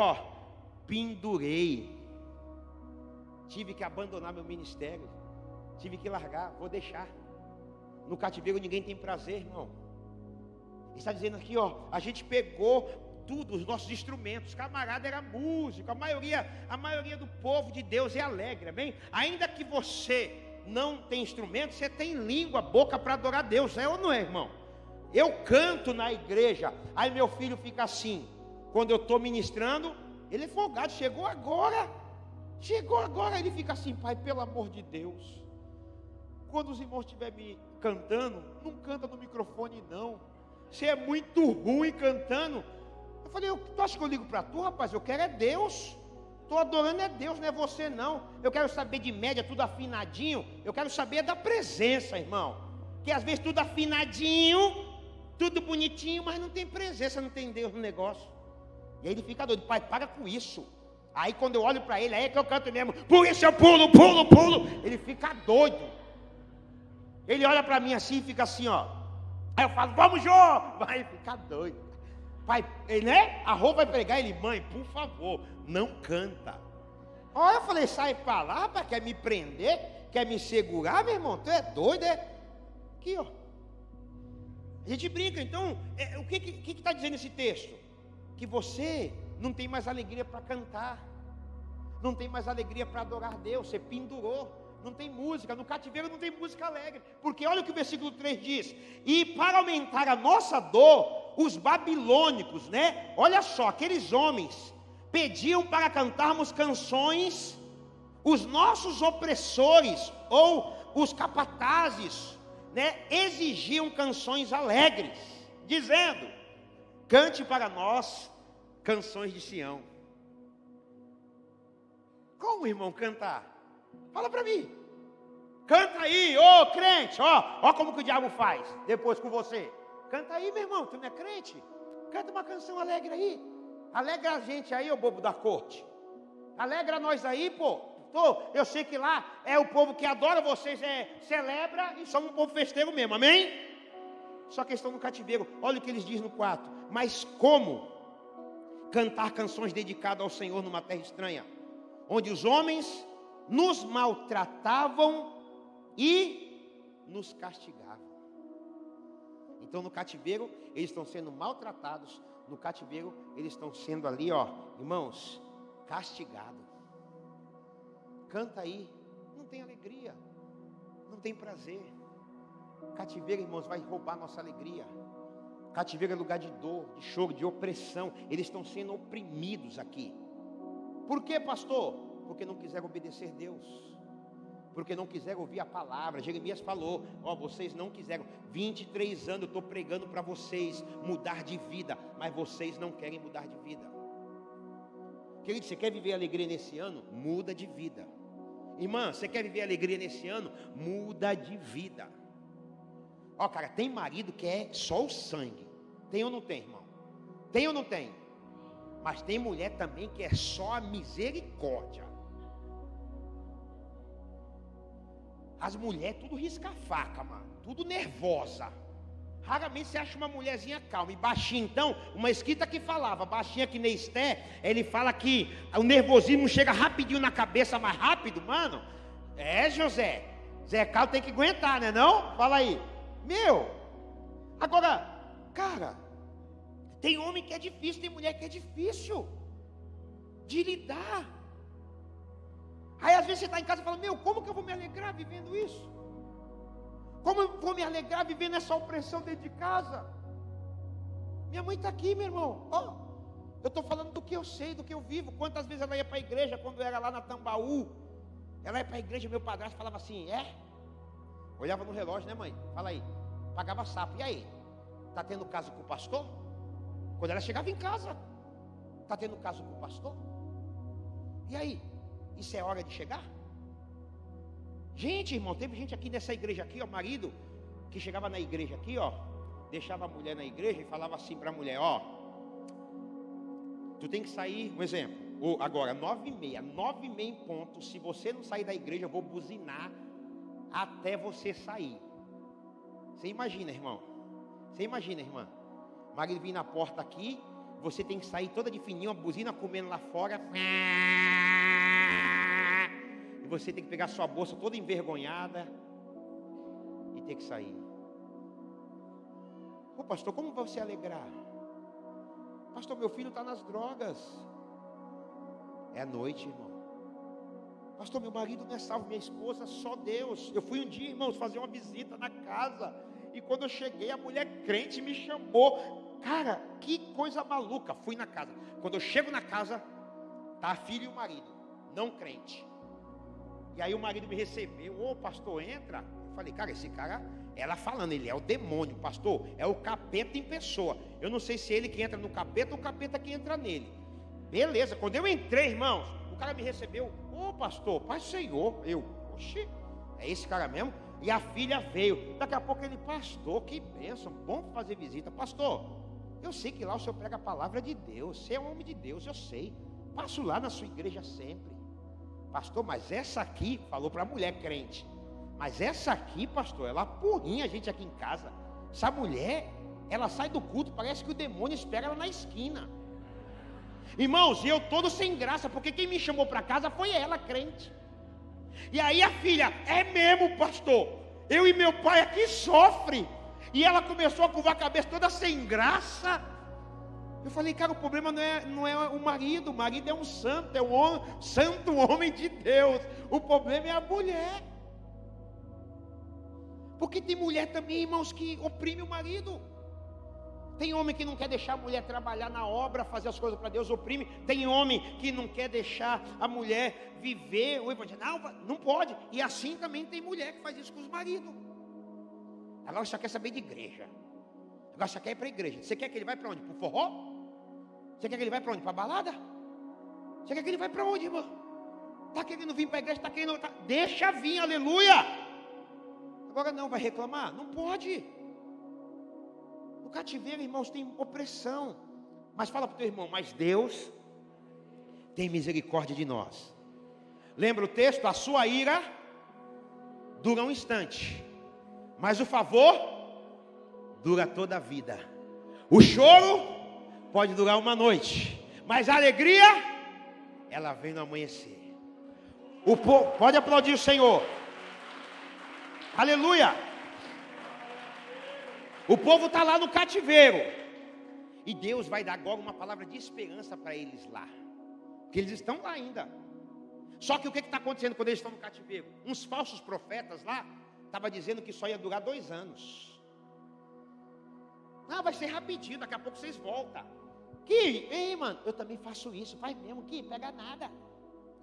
pendurei. Tive que abandonar meu ministério, tive que largar, vou deixar. No cativeiro ninguém tem prazer, irmão. Ele está dizendo aqui, a gente pegou tudo, os nossos instrumentos. Camarada era músico. A maioria do povo de Deus é alegre, amém? Ainda que você não tem instrumento, você tem língua, boca para adorar Deus, é ou não é, irmão? Eu canto na igreja, aí meu filho fica assim, quando eu estou ministrando, ele é folgado, chegou agora, ele fica assim, pai, pelo amor de Deus, quando os irmãos estiverem me cantando, não canta no microfone não. Você é muito ruim cantando. Eu falei, tu acha que eu ligo para tu, rapaz? Eu quero é Deus. Estou adorando é Deus, não é você não. Eu quero saber de média, tudo afinadinho. Eu quero saber da presença, irmão. Que às vezes tudo afinadinho, tudo bonitinho, mas não tem presença, não tem Deus no negócio. E aí ele fica doido, pai, para com isso. Aí quando eu olho para ele, aí é que eu canto mesmo, por isso eu pulo, pulo, pulo. Ele fica doido. Ele olha para mim assim e fica assim, ó. Aí eu falo, vamos, Jô! Vai ficar doido. Pai, ele, né? A Rô vai pregar, ele, mãe, por favor, não canta. Olha, eu falei, sai para lá, rapaz, quer me prender? Quer me segurar, meu irmão? Tu é doido, é? Aqui, ó. A gente brinca, então, o que está dizendo esse texto? Que você não tem mais alegria para cantar, não tem mais alegria para adorar Deus, você pendurou, não tem música, no cativeiro não tem música alegre, porque olha o que o versículo 3 diz, e para aumentar a nossa dor, os babilônicos, né, olha só, aqueles homens, pediam para cantarmos canções, os nossos opressores, ou os capatazes, né, exigiam canções alegres, dizendo, cante para nós canções de Sião. Como, irmão, cantar? Fala para mim. Canta aí, ô crente, ó como que o diabo faz depois com você. Canta aí, meu irmão, tu não é crente? Canta uma canção alegre aí. Alegra a gente aí, ô bobo da corte. Alegra nós aí, pô. Eu sei que lá é o povo que adora vocês, celebra e somos um povo festeiro mesmo, amém? Só que estão no cativeiro. Olha o que eles dizem no 4. Mas como cantar canções dedicadas ao Senhor numa terra estranha, onde os homens nos maltratavam e nos castigavam. Então no cativeiro eles estão sendo maltratados, no cativeiro eles estão sendo ali, ó, irmãos, castigados. Canta aí, não tem alegria, não tem prazer. Cativeiro, irmãos, vai roubar nossa alegria. Cativeiro é lugar de dor, de choro, de opressão. Eles estão sendo oprimidos aqui. Por quê, pastor? Porque não quiseram obedecer Deus, porque não quiseram ouvir a palavra. Jeremias falou, ó, vocês não quiseram, 23 anos eu estou pregando para vocês mudar de vida, mas vocês não querem mudar de vida. Querido, você quer viver alegria nesse ano? Muda de vida. Irmã, você quer viver alegria nesse ano? Muda de vida. Ó, cara, tem marido que é só o sangue. Tem ou não tem, irmão? Tem ou não tem? Mas tem mulher também que é só a misericórdia. As mulheres tudo risca-faca, mano. Tudo nervosa. Raramente você acha uma mulherzinha calma. E baixinha, então, uma escrita que falava, baixinha que nem Esté, ele fala que o nervosismo chega rapidinho na cabeça, mais rápido, mano. É, José. Zé Carlos tem que aguentar, né não? Fala aí. Meu. Agora, cara, tem homem que é difícil, tem mulher que é difícil de lidar. Aí às vezes você está em casa e fala, meu, como que eu vou me alegrar vivendo isso? Como eu vou me alegrar vivendo essa opressão dentro de casa? Minha mãe está aqui, meu irmão. Ó, eu estou falando do que eu sei, do que eu vivo. Quantas vezes ela ia para a igreja, quando eu era lá na Tambaú, ela ia para a igreja, meu padrasto falava assim, olhava no relógio, né mãe? Fala aí, pagava sapo. E aí, está tendo caso com o pastor? Quando ela chegava em casa, está tendo caso com o pastor? E aí, isso é hora de chegar? Gente, irmão, teve gente aqui nessa igreja aqui, ó, marido, que chegava na igreja aqui, ó, deixava a mulher na igreja e falava assim para a mulher, ó, tu tem que sair, um exemplo, agora, 9h30 em ponto, se você não sair da igreja, eu vou buzinar até você sair. Você imagina, irmão? Você imagina, irmã? O marido vir na porta aqui, você tem que sair toda de fininho, a buzina comendo lá fora, e você tem que pegar sua bolsa toda envergonhada e ter que sair. Ô pastor, como vai se alegrar? Pastor, meu filho está nas drogas. É a noite, irmão. Pastor, meu marido não é salvo, minha esposa, só Deus. Eu fui um dia, irmãos, fazer uma visita na casa, e quando eu cheguei, a mulher crente me chamou. Cara, que coisa maluca. Fui na casa. Quando eu chego na casa, tá a filha e o marido, não crente. E aí o marido me recebeu. Ô pastor, entra. Eu falei, cara, esse cara, ela falando, ele é o demônio, pastor, é o capeta em pessoa. Eu não sei se é ele que entra no capeta ou o capeta que entra nele. Beleza, quando eu entrei, irmãos, o cara me recebeu, ô pastor, paz do Senhor. Eu, oxi, é esse cara mesmo? E a filha veio, daqui a pouco ele, pastor, que bênção, bom fazer visita. Pastor, eu sei que lá o senhor prega a palavra de Deus, você é um homem de Deus, eu sei, passo lá na sua igreja sempre. Pastor, mas essa aqui, falou para a mulher crente, mas essa aqui, pastor, ela porrinha a gente aqui em casa. Essa mulher, ela sai do culto, parece que o demônio espera ela na esquina. Irmãos, e eu todo sem graça, porque quem me chamou para casa foi ela, crente. E aí a filha, é mesmo, pastor, eu e meu pai aqui sofre. E ela começou a curvar a cabeça toda sem graça. Eu falei, cara, o problema não é o marido é um santo, é um santo homem de Deus. O problema é a mulher. Porque tem mulher também, irmãos, que oprime o marido. Tem homem que não quer deixar a mulher trabalhar na obra, fazer as coisas para Deus, oprime. Tem homem que não quer deixar a mulher viver o evangelho. Não pode. E assim também tem mulher que faz isso com os maridos. Agora só quer saber de igreja. Agora só quer ir para a igreja. Você quer que ele vá para onde? Para o forró? Você quer que ele vá para onde? Para a balada? Você quer que ele vá para onde, irmão? Está querendo vir para a igreja? Está querendo... Deixa vir, aleluia. Agora não, vai reclamar? Não pode. No cativeiro, irmãos, tem opressão. Mas fala para o teu irmão, mas Deus tem misericórdia de nós. Lembra o texto? A sua ira dura um instante, mas o favor dura toda a vida. O choro pode durar uma noite, mas a alegria, ela vem no amanhecer. O povo, pode aplaudir o Senhor. Aleluia. O povo está lá no cativeiro. E Deus vai dar agora uma palavra de esperança para eles lá. Porque eles estão lá ainda. Só que o que está acontecendo quando eles estão no cativeiro? Uns falsos profetas lá estavam dizendo que só ia durar 2 anos. Vai ser rapidinho, daqui a pouco vocês voltam. Ei, mano, eu também faço isso. Faz mesmo, que pega nada.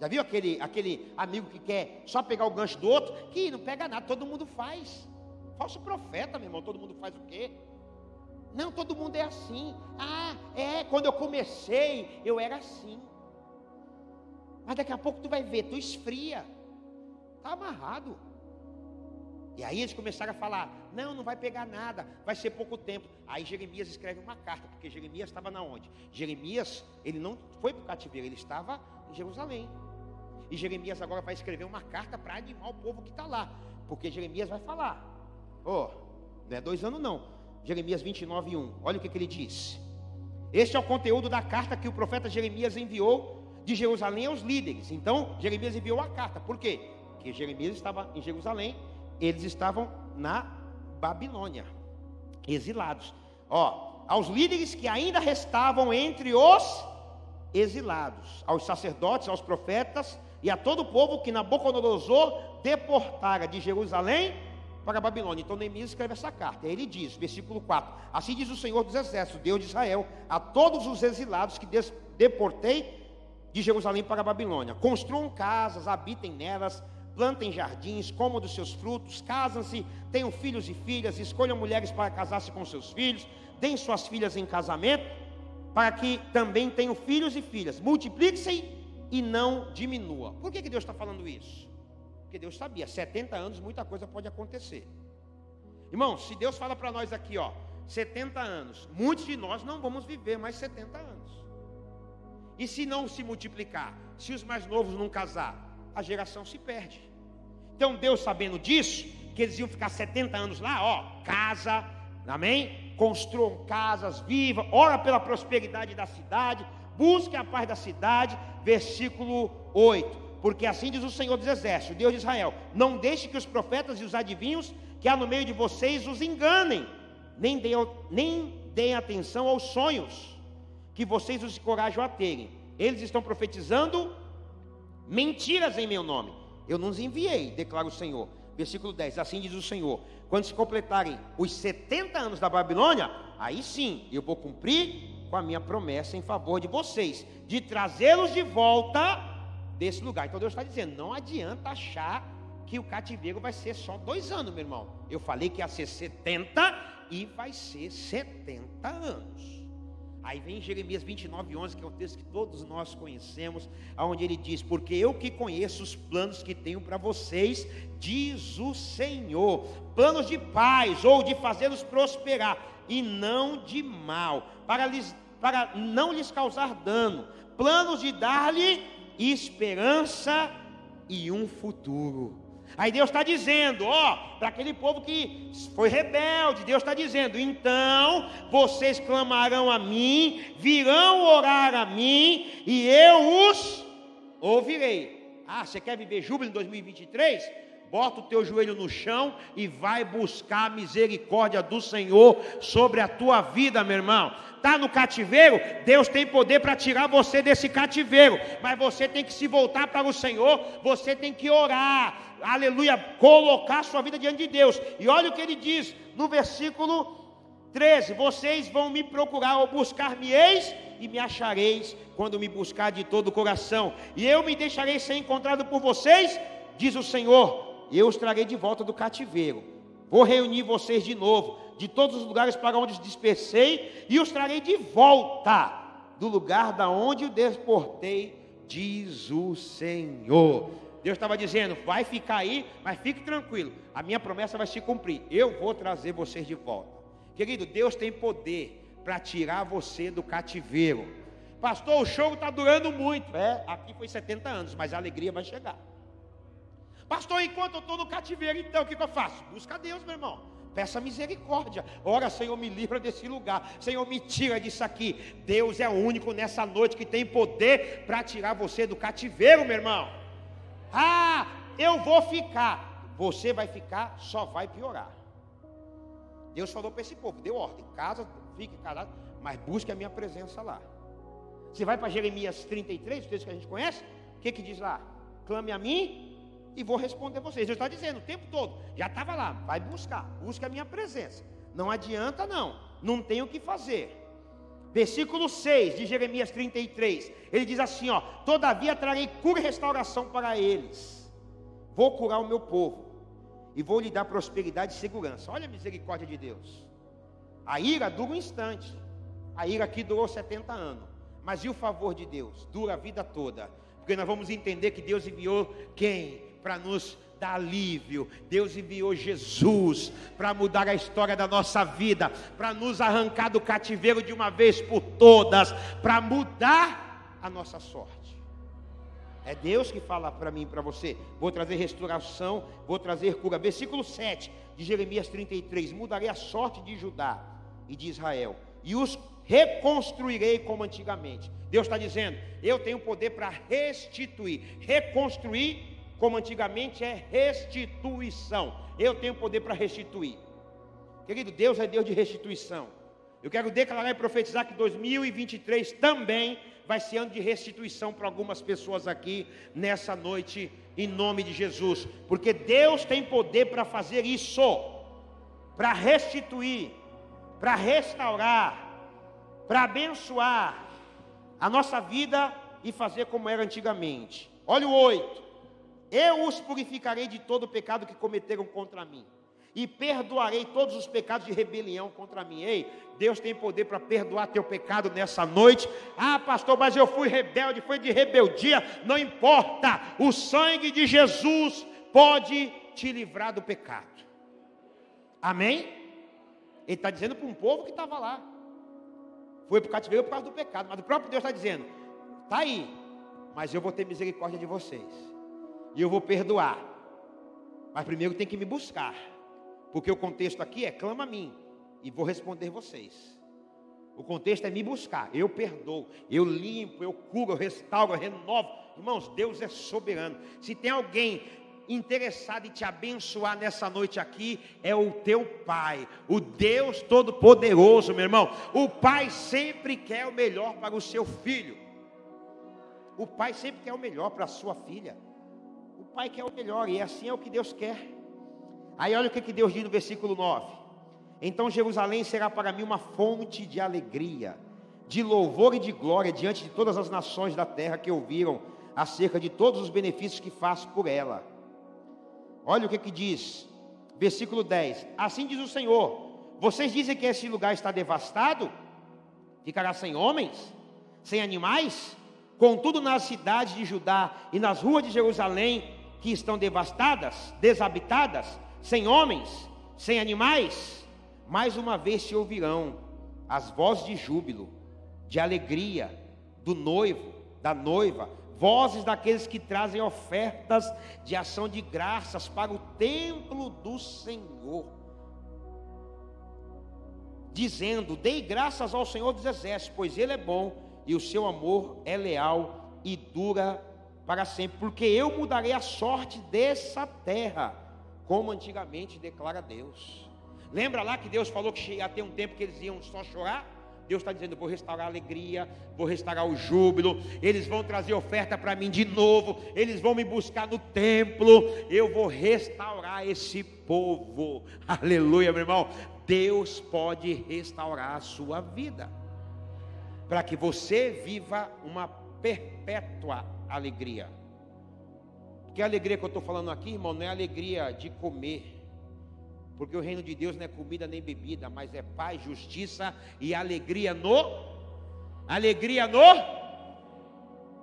Já viu aquele amigo que quer só pegar o gancho do outro? Que não pega nada, todo mundo faz. Falso profeta, meu irmão, todo mundo faz o quê? Não, todo mundo é assim. Quando eu comecei, eu era assim. Mas daqui a pouco tu vai ver, tu esfria. Está amarrado. E aí eles começaram a falar, não vai pegar nada, vai ser pouco tempo. Aí Jeremias escreve uma carta, porque Jeremias estava na onde? Jeremias, ele não foi para o cativeiro, ele estava em Jerusalém. E Jeremias agora vai escrever uma carta para animar o povo que está lá. Porque Jeremias vai falar. Não é 2 anos não. Jeremias 29:1. Olha o que ele diz. Este é o conteúdo da carta que o profeta Jeremias enviou de Jerusalém aos líderes. Então Jeremias enviou a carta. Por quê? Porque Jeremias estava em Jerusalém. Eles estavam na Babilônia, exilados. Aos líderes que ainda restavam entre os exilados, aos sacerdotes, aos profetas e a todo o povo que Nabucodonosor deportara de Jerusalém para a Babilônia. Então Neemias escreve essa carta. Aí ele diz, versículo 4: assim diz o Senhor dos Exércitos, Deus de Israel, a todos os exilados que deportei de Jerusalém para a Babilônia: construam casas, habitem nelas, plantem jardins, comam dos seus frutos, casam-se, tenham filhos e filhas, escolham mulheres para casar-se com seus filhos, deem suas filhas em casamento, para que também tenham filhos e filhas, multipliquem-se e não diminua. Por que Deus está falando isso? Porque Deus sabia, 70 anos muita coisa pode acontecer. Irmãos, se Deus fala para nós aqui, 70 anos, muitos de nós não vamos viver mais 70 anos. E se não se multiplicar, se os mais novos não casar, a geração se perde. Então Deus, sabendo disso, que eles iam ficar 70 anos lá, casa, amém? Construam casas, vivam, ora pela prosperidade da cidade, busquem a paz da cidade. Versículo 8: porque assim diz o Senhor dos Exércitos, Deus de Israel: não deixe que os profetas e os adivinhos que há no meio de vocês os enganem, nem deem atenção aos sonhos que vocês os encorajam a terem. Eles estão profetizando mentiras em meu nome. Eu não os enviei, declara o Senhor. Versículo 10, assim diz o Senhor: quando se completarem os 70 anos da Babilônia, aí sim eu vou cumprir com a minha promessa em favor de vocês, de trazê-los de volta desse lugar. Então Deus está dizendo, não adianta achar que o cativeiro vai ser só 2 anos, meu irmão. Eu falei que ia ser 70 e vai ser 70 anos. Aí vem Jeremias 29:11, que é um texto que todos nós conhecemos, onde ele diz: porque eu que conheço os planos que tenho para vocês, diz o Senhor, planos de paz, ou de fazê-los prosperar, e não de mal, para não lhes causar dano, planos de dar-lhe esperança e um futuro. Aí Deus está dizendo, para aquele povo que foi rebelde, Deus está dizendo: então vocês clamarão a mim, virão orar a mim, e eu os ouvirei. Você quer viver júbilo em 2023? Bota o teu joelho no chão e vai buscar a misericórdia do Senhor sobre a tua vida, meu irmão. Está no cativeiro? Deus tem poder para tirar você desse cativeiro, mas você tem que se voltar para o Senhor, você tem que orar, aleluia, colocar sua vida diante de Deus. E olha o que ele diz no versículo 13: vocês vão me procurar, ou buscar-me-eis e me achareis, quando me buscar de todo o coração, e eu me deixarei ser encontrado por vocês, diz o Senhor. Eu os trarei de volta do cativeiro, vou reunir vocês de novo de todos os lugares para onde os dispersei, e os trarei de volta do lugar da onde o deportei, diz o Senhor. Deus estava dizendo: vai ficar aí, mas fique tranquilo, a minha promessa vai se cumprir, eu vou trazer vocês de volta. Querido, Deus tem poder para tirar você do cativeiro. Pastor, o show está durando muito. Aqui foi 70 anos, mas a alegria vai chegar. Pastor, enquanto eu estou no cativeiro, então o que eu faço? Busca a Deus, meu irmão, peça misericórdia, ora: Senhor, me livra desse lugar, Senhor, me tira disso aqui. Deus é o único nessa noite que tem poder para tirar você do cativeiro, meu irmão. Eu vou ficar. Você vai ficar, só vai piorar. Deus falou para esse povo, deu ordem: casa, fique casado, mas busque a minha presença lá. Você vai para Jeremias 33, o texto que a gente conhece, o que diz lá? Clame a mim e vou responder vocês. Deus está dizendo o tempo todo, já estava lá: vai buscar, busca a minha presença. Não adianta não tem o que fazer. Versículo 6 de Jeremias 33, ele diz assim: todavia trarei cura e restauração para eles, vou curar o meu povo, e vou lhe dar prosperidade e segurança. Olha a misericórdia de Deus. A ira dura um instante, a ira aqui durou 70 anos, mas e o favor de Deus? Dura a vida toda, porque nós vamos entender que Deus enviou quem? Para nos dar alívio. Deus enviou Jesus para mudar a história da nossa vida, para nos arrancar do cativeiro de uma vez por todas, para mudar a nossa sorte. É Deus que fala para mim e para você: vou trazer restauração, vou trazer cura. Versículo 7 de Jeremias 33: mudarei a sorte de Judá e de Israel, e os reconstruirei como antigamente. Deus está dizendo: eu tenho poder para restituir. Reconstruir como antigamente é restituição. Eu tenho poder para restituir. Querido, Deus é Deus de restituição. Eu quero declarar e profetizar que 2023 também vai ser ano de restituição para algumas pessoas aqui nessa noite, em nome de Jesus, porque Deus tem poder para fazer isso, para restituir, para restaurar, para abençoar a nossa vida e fazer como era antigamente. Olha o 8: eu os purificarei de todo o pecado que cometeram contra mim, e perdoarei todos os pecados de rebelião contra mim. Ei, Deus tem poder para perdoar teu pecado nessa noite. Pastor, mas eu fui rebelde, foi de rebeldia. Não importa, o sangue de Jesus pode te livrar do pecado. Amém? Ele está dizendo para um povo que estava lá, foi para o cativeiro por causa do pecado, mas o próprio Deus está dizendo: está aí, mas eu vou ter misericórdia de vocês, e eu vou perdoar, mas primeiro tem que me buscar, porque o contexto aqui é: clama a mim e vou responder vocês. O contexto é me buscar. Eu perdoo, eu limpo, eu curo, eu restauro, eu renovo. Irmãos, Deus é soberano. Se tem alguém interessado em te abençoar nessa noite aqui, é o teu Pai, o Deus Todo-Poderoso, meu irmão. O Pai sempre quer o melhor para o seu filho. O Pai sempre quer o melhor para a sua filha. O Pai quer o melhor, e assim é o que Deus quer. Aí olha o que Deus diz no versículo 9: então Jerusalém será para mim uma fonte de alegria, de louvor e de glória diante de todas as nações da terra que ouviram acerca de todos os benefícios que faço por ela. Olha o que diz, versículo 10. Assim diz o Senhor: vocês dizem que esse lugar está devastado, ficará sem homens, sem animais? Contudo, nas cidades de Judá e nas ruas de Jerusalém, que estão devastadas, desabitadas, sem homens, sem animais, mais uma vez se ouvirão as vozes de júbilo, de alegria, do noivo, da noiva, vozes daqueles que trazem ofertas de ação de graças para o templo do Senhor, dizendo: dei graças ao Senhor dos exércitos, pois Ele é bom e o seu amor é leal e dura para sempre, porque eu mudarei a sorte dessa terra, como antigamente declara Deus. Lembra lá que Deus falou que ia ter um tempo que eles iam só chorar? Deus está dizendo: vou restaurar a alegria, vou restaurar o júbilo, eles vão trazer oferta para mim de novo, eles vão me buscar no templo, eu vou restaurar esse povo. Aleluia, meu irmão. Deus pode restaurar a sua vida, para que você viva uma perpétua alegria. Porque a alegria que eu estou falando aqui, irmão, não é alegria de comer, porque o reino de Deus não é comida nem bebida, mas é paz, justiça e alegria no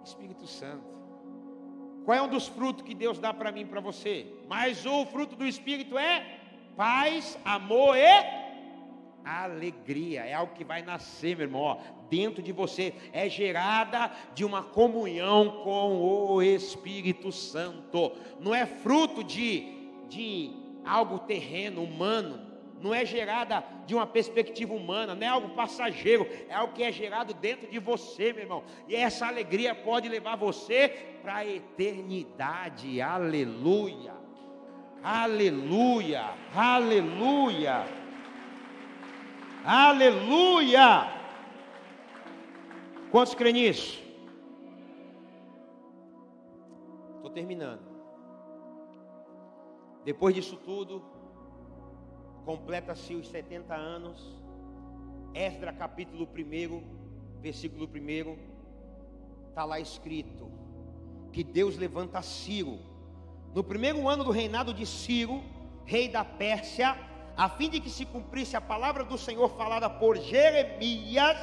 Espírito Santo. Qual é um dos frutos que Deus dá para mim e para você? Mas o fruto do Espírito é paz, amor e alegria. É algo que vai nascer, meu irmão, ó, dentro de você. É gerada de uma comunhão com o Espírito Santo. Não é fruto de algo terreno, humano. Não é gerada de uma perspectiva humana, não é algo passageiro, é algo que é gerado dentro de você, meu irmão. E essa alegria pode levar você para a eternidade. Aleluia, aleluia, aleluia, aleluia. Quantos creem nisso? Estou terminando. Depois disso tudo, completa-se os 70 anos. Esdras capítulo 1, versículo 1, está lá escrito que Deus levanta Ciro no primeiro ano do reinado de Ciro, rei da Pérsia, a fim de que se cumprisse a palavra do Senhor falada por Jeremias.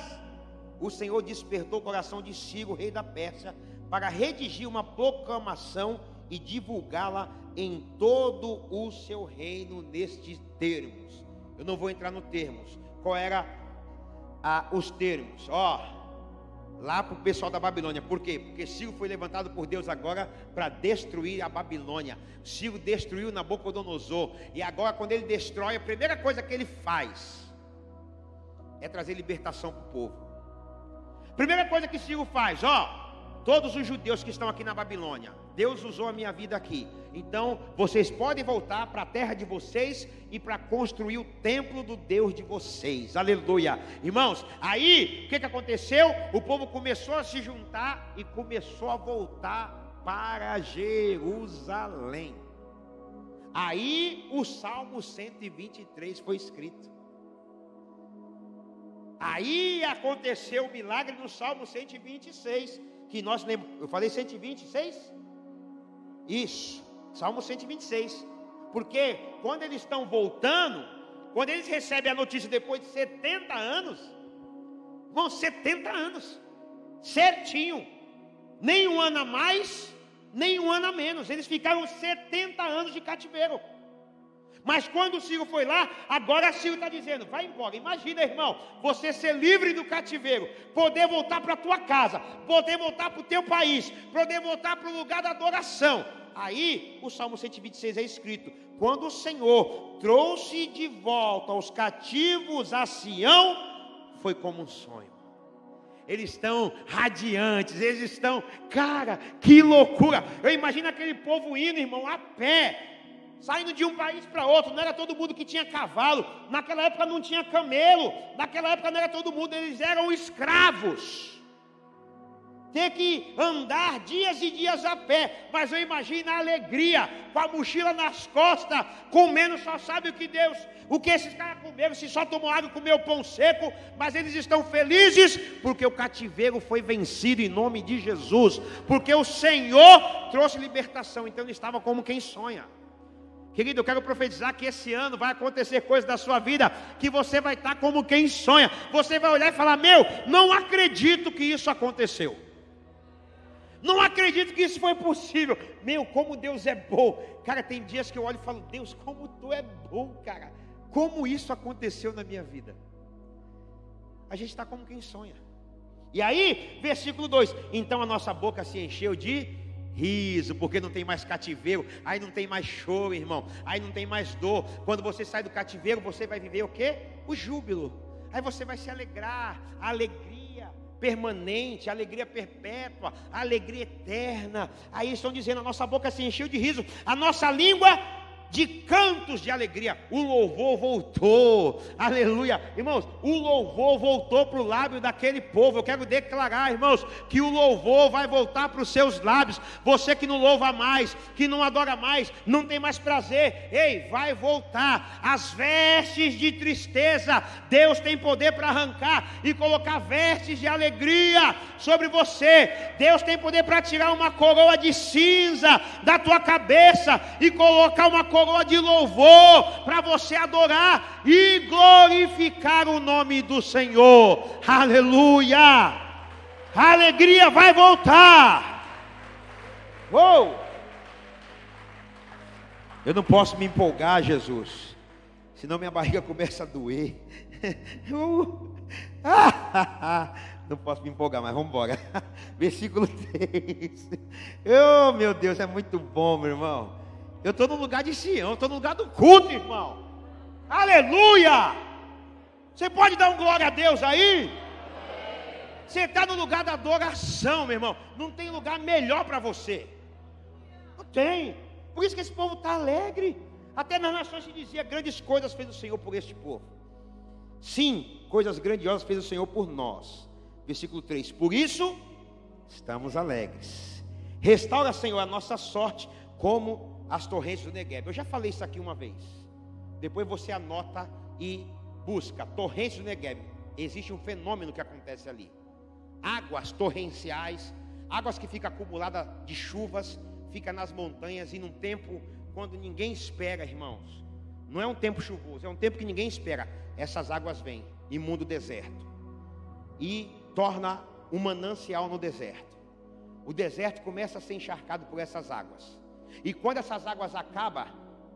O Senhor despertou o coração de Ciro, rei da Pérsia, para redigir uma proclamação e divulgá-la em todo o seu reino nestes termos. Eu não vou entrar nos termos. Qual era os termos? Lá para o pessoal da Babilônia. Por quê? Porque Ciro foi levantado por Deus agora para destruir a Babilônia. Ciro destruiu Nabucodonosor. E agora, quando ele destrói, a primeira coisa que ele faz é trazer libertação para o povo. Primeira coisa que Ciro faz, todos os judeus que estão aqui na Babilônia, Deus usou a minha vida aqui, então vocês podem voltar para a terra de vocês e para construir o templo do Deus de vocês. Aleluia. Irmãos, aí o que aconteceu? O povo começou a se juntar e começou a voltar para Jerusalém. Aí o Salmo 123 foi escrito. Aí aconteceu o milagre no Salmo 126, que nós lembramos. Eu falei 126? Isso, Salmo 126. Porque quando eles estão voltando, quando eles recebem a notícia depois de 70 anos, vão 70 anos, certinho, nem um ano a mais, nem um ano a menos. Eles ficaram 70 anos de cativeiro. Mas quando o Ciro foi lá, agora Ciro está dizendo: vai embora. Imagina, irmão, você ser livre do cativeiro, poder voltar para a tua casa, poder voltar para o teu país, poder voltar para o lugar da adoração. Aí o Salmo 126 é escrito: quando o Senhor trouxe de volta os cativos a Sião, foi como um sonho. Eles estão radiantes, eles estão, cara, que loucura. Eu imagino aquele povo indo, irmão, a pé, saindo de um país para outro. Não era todo mundo que tinha cavalo, naquela época não tinha camelo, naquela época não era todo mundo, eles eram escravos, ter que andar dias e dias a pé. Mas eu imagino a alegria, com a mochila nas costas, comendo, só sabe o que esses caras comeram, se só tomou água e comeu pão seco. Mas eles estão felizes, porque o cativeiro foi vencido em nome de Jesus, porque o Senhor trouxe libertação. Então eles estavam como quem sonha. Querido, eu quero profetizar que esse ano vai acontecer coisas da sua vida, que você vai estar como quem sonha. Você vai olhar e falar: meu, não acredito que isso aconteceu. Não acredito que isso foi possível. Meu, como Deus é bom. Cara, tem dias que eu olho e falo: Deus, como tu é bom, cara. Como isso aconteceu na minha vida. A gente está como quem sonha. E aí, versículo 2: então a nossa boca se encheu de riso, porque não tem mais cativeiro. Aí não tem mais choro, irmão. Aí não tem mais dor. Quando você sai do cativeiro, você vai viver o quê? O júbilo. Aí você vai se alegrar. A alegria permanente, a alegria perpétua, a alegria eterna. Aí estão dizendo: a nossa boca se encheu de riso, a nossa língua de cantos de alegria. O louvor voltou, aleluia. Irmãos, o louvor voltou para o lábio daquele povo. Eu quero declarar, irmãos, que o louvor vai voltar para os seus lábios. Você que não louva mais, que não adora mais, não tem mais prazer, ei, vai voltar. As vestes de tristeza, Deus tem poder para arrancar e colocar vestes de alegria sobre você. Deus tem poder para tirar uma coroa de cinza da tua cabeça e colocar uma coroa de louvor para você adorar e glorificar o nome do Senhor. Aleluia! A alegria vai voltar. Uou! Eu não posso me empolgar, Jesus, senão minha barriga começa a doer. Não posso me empolgar, mas vamos embora. Versículo 3. Oh, meu Deus, é muito bom, meu irmão. Eu estou no lugar de Sião, estou no lugar do culto, irmão. Aleluia! Você pode dar um glória a Deus aí? Você está no lugar da adoração, meu irmão. Não tem lugar melhor para você. Não tem. Por isso que esse povo está alegre. Até nas nações se dizia: grandes coisas fez o Senhor por este povo. Sim, coisas grandiosas fez o Senhor por nós. Versículo 3: por isso estamos alegres. Restaura, Senhor, a nossa sorte como as torrentes do Negueb. Eu já falei isso aqui uma vez. Depois você anota e busca torrentes do Negueb. Existe um fenômeno que acontece ali. Águas torrenciais, águas que ficam acumuladas de chuvas, fica nas montanhas, e num tempo quando ninguém espera, irmãos. Não é um tempo chuvoso, é um tempo que ninguém espera. Essas águas vêm, imunda o deserto e torna um manancial no deserto. O deserto começa a ser encharcado por essas águas. E quando essas águas acabam,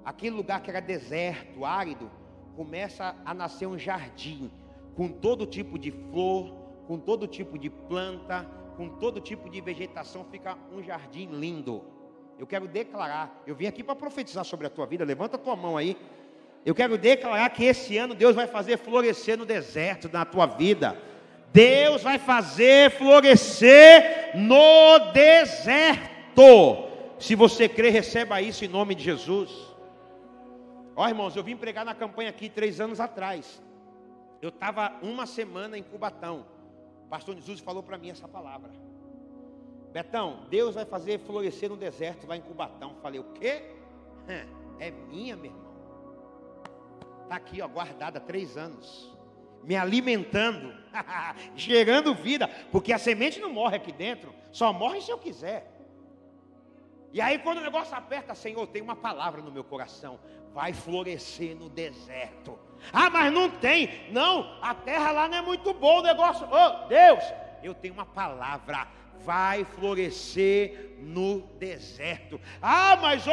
aquele lugar que era deserto, árido, começa a nascer um jardim, com todo tipo de flor, com todo tipo de planta, com todo tipo de vegetação. Fica um jardim lindo. Eu quero declarar, eu vim aqui para profetizar sobre a tua vida. Levanta a tua mão aí. Eu quero declarar que esse ano Deus vai fazer florescer no deserto, na tua vida. Deus vai fazer florescer no deserto. Se você crê, receba isso em nome de Jesus. Ó, irmãos, eu vim pregar na campanha aqui 3 anos atrás. Eu estava uma semana em Cubatão. O pastor Jesus falou para mim essa palavra: Betão, Deus vai fazer florescer no deserto lá em Cubatão. Falei: o quê? É minha, meu irmão. Está aqui, ó, guardada há 3 anos. Me alimentando, gerando vida. Porque a semente não morre aqui dentro, só morre se eu quiser. E aí quando o negócio aperta: Senhor, tem uma palavra no meu coração: vai florescer no deserto. Ah, mas não tem. Não, a terra lá não é muito boa, o negócio. Oh, Deus, eu tenho uma palavra: vai florescer no deserto. Ah, mas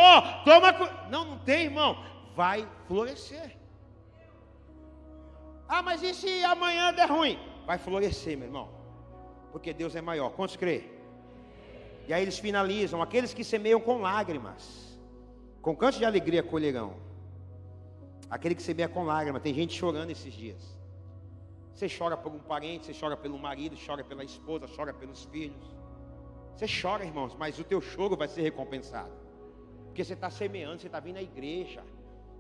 toma. Não tem, irmão. Vai florescer. Ah, mas e se amanhã der ruim? Vai florescer, meu irmão, porque Deus é maior. Quantos crê? E aí eles finalizam: aqueles que semeiam com lágrimas, com cantos de alegria colherão. Aquele que semeia com lágrimas. Tem gente chorando esses dias. Você chora por um parente, você chora pelo marido, chora pela esposa, chora pelos filhos. Você chora, irmãos, mas o teu choro vai ser recompensado. Porque você está semeando, você está vindo à igreja,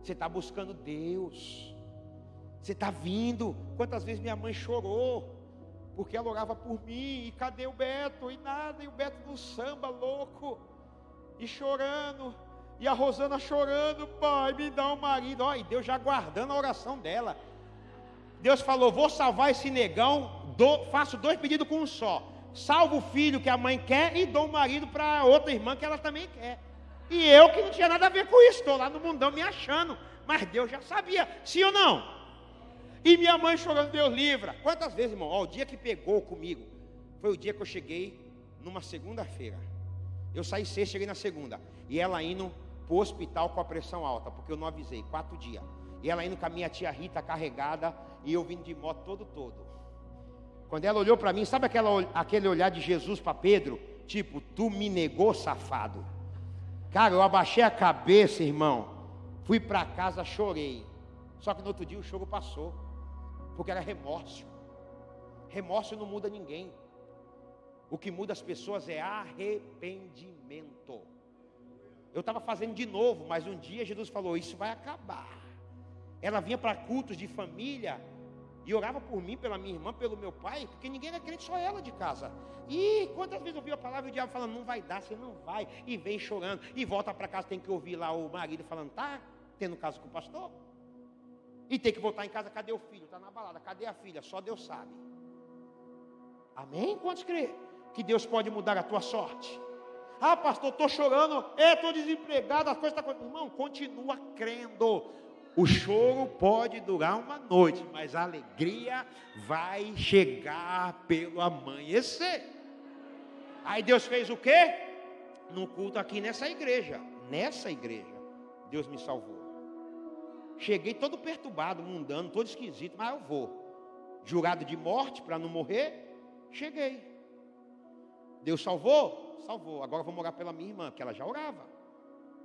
você está buscando Deus, você está vindo. Quantas vezes minha mãe chorou porque ela orava por mim, e cadê o Beto? E nada, e o Beto no samba louco, e chorando, e a Rosana chorando: pai, me dá um marido. Ó, e Deus já guardando a oração dela. Deus falou: vou salvar esse negão, faço 2 pedidos com um só. Salvo o filho que a mãe quer e dou um marido para outra irmã que ela também quer. E eu que não tinha nada a ver com isso, estou lá no mundão me achando. Mas Deus já sabia, sim ou não? E minha mãe chorando, Deus livra. Quantas vezes, irmão? Ó, o dia que pegou comigo, foi o dia que eu cheguei numa segunda-feira. Eu saí sexta, cheguei na segunda. E ela indo para o hospital com a pressão alta, porque eu não avisei, 4 dias. E ela indo com a minha tia Rita carregada, e eu vindo de moto todo. Quando ela olhou para mim, sabe aquele olhar de Jesus para Pedro? Tipo, tu me negou, safado. Cara, eu abaixei a cabeça, irmão. Fui para casa, chorei. Só que no outro dia o choro passou. Porque era remorso. Remorso não muda ninguém. O que muda as pessoas é arrependimento. Eu estava fazendo de novo, mas um dia Jesus falou, isso vai acabar. Ela vinha para cultos de família e orava por mim, pela minha irmã, pelo meu pai, porque ninguém era crente, só ela de casa. E quantas vezes eu ouvi a palavra e o diabo falando, não vai dar, você não vai, e vem chorando, e volta para casa, tem que ouvir lá o marido falando, tá tendo caso com o pastor? E tem que voltar em casa, cadê o filho? Está na balada, cadê a filha? Só Deus sabe. Amém? Quantos crê que Deus pode mudar a tua sorte? Ah, pastor, estou chorando, estou desempregado, as coisas estão... Irmão, continua crendo. O choro pode durar uma noite, mas a alegria vai chegar pelo amanhecer. Aí Deus fez o quê? No culto aqui nessa igreja, Deus me salvou. Cheguei todo perturbado, mundano, todo esquisito, mas eu vou. Jurado de morte para não morrer, cheguei. Deus salvou? Salvou. Agora eu vou morar pela minha irmã, porque ela já orava.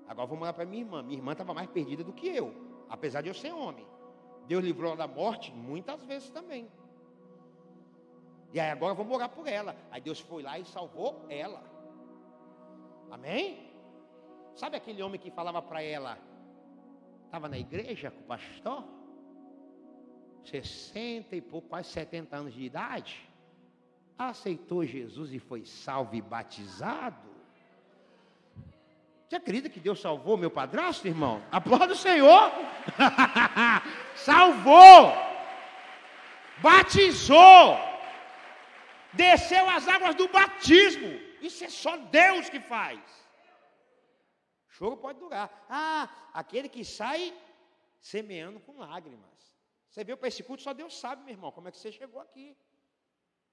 Agora eu vou morar para minha irmã. Minha irmã estava mais perdida do que eu, apesar de eu ser homem. Deus livrou ela da morte muitas vezes também. E aí agora eu vou morar por ela. Aí Deus foi lá e salvou ela. Amém? Sabe aquele homem que falava para ela, estava na igreja com o pastor, 60 e pouco, quase 70 anos de idade, aceitou Jesus e foi salvo e batizado? Você acredita que Deus salvou meu padrasto, irmão? Aplauda o Senhor. Salvou, batizou, desceu as águas do batismo. Isso é só Deus que faz. Choro pode durar. Ah, aquele que sai semeando com lágrimas. Você veio para esse culto, só Deus sabe, meu irmão, como é que você chegou aqui.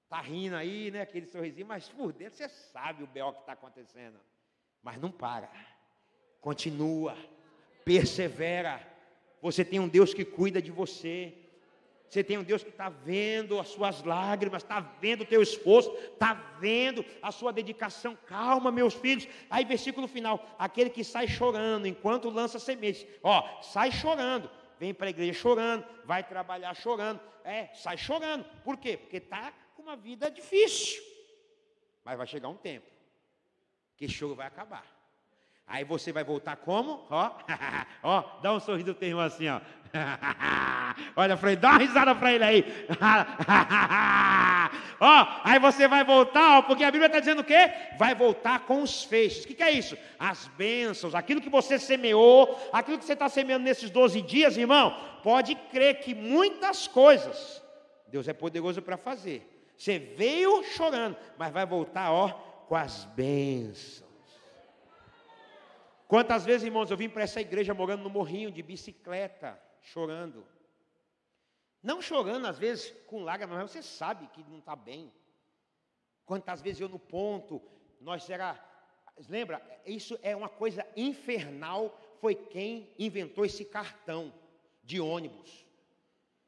Está rindo aí, né, aquele sorrisinho, mas por dentro você sabe o B.O. que está acontecendo. Mas não para, continua, persevera. Você tem um Deus que cuida de você. Você tem um Deus que está vendo as suas lágrimas, está vendo o teu esforço, está vendo a sua dedicação. Calma, meus filhos. Aí versículo final, aquele que sai chorando enquanto lança sementes. Ó, sai chorando, vem para a igreja chorando, vai trabalhar chorando. Sai chorando. Por quê? Porque está com uma vida difícil. Mas vai chegar um tempo que choro vai acabar. Aí você vai voltar como? Ó, dá um sorriso do teu irmão assim, ó. Olha para ele, dá uma risada para ele aí. Ó, aí você vai voltar, ó, porque a Bíblia está dizendo o quê? Vai voltar com os feixes. O que é isso? As bênçãos, aquilo que você semeou, aquilo que você está semeando nesses 12 dias, irmão. Pode crer que muitas coisas Deus é poderoso para fazer. Você veio chorando, mas vai voltar, ó, com as bênçãos. Quantas vezes, irmãos, eu vim para essa igreja morando no morrinho de bicicleta, chorando. Não chorando, às vezes, com lágrimas, mas você sabe que não está bem. Quantas vezes eu no ponto, lembra, isso é uma coisa infernal, foi quem inventou esse cartão de ônibus.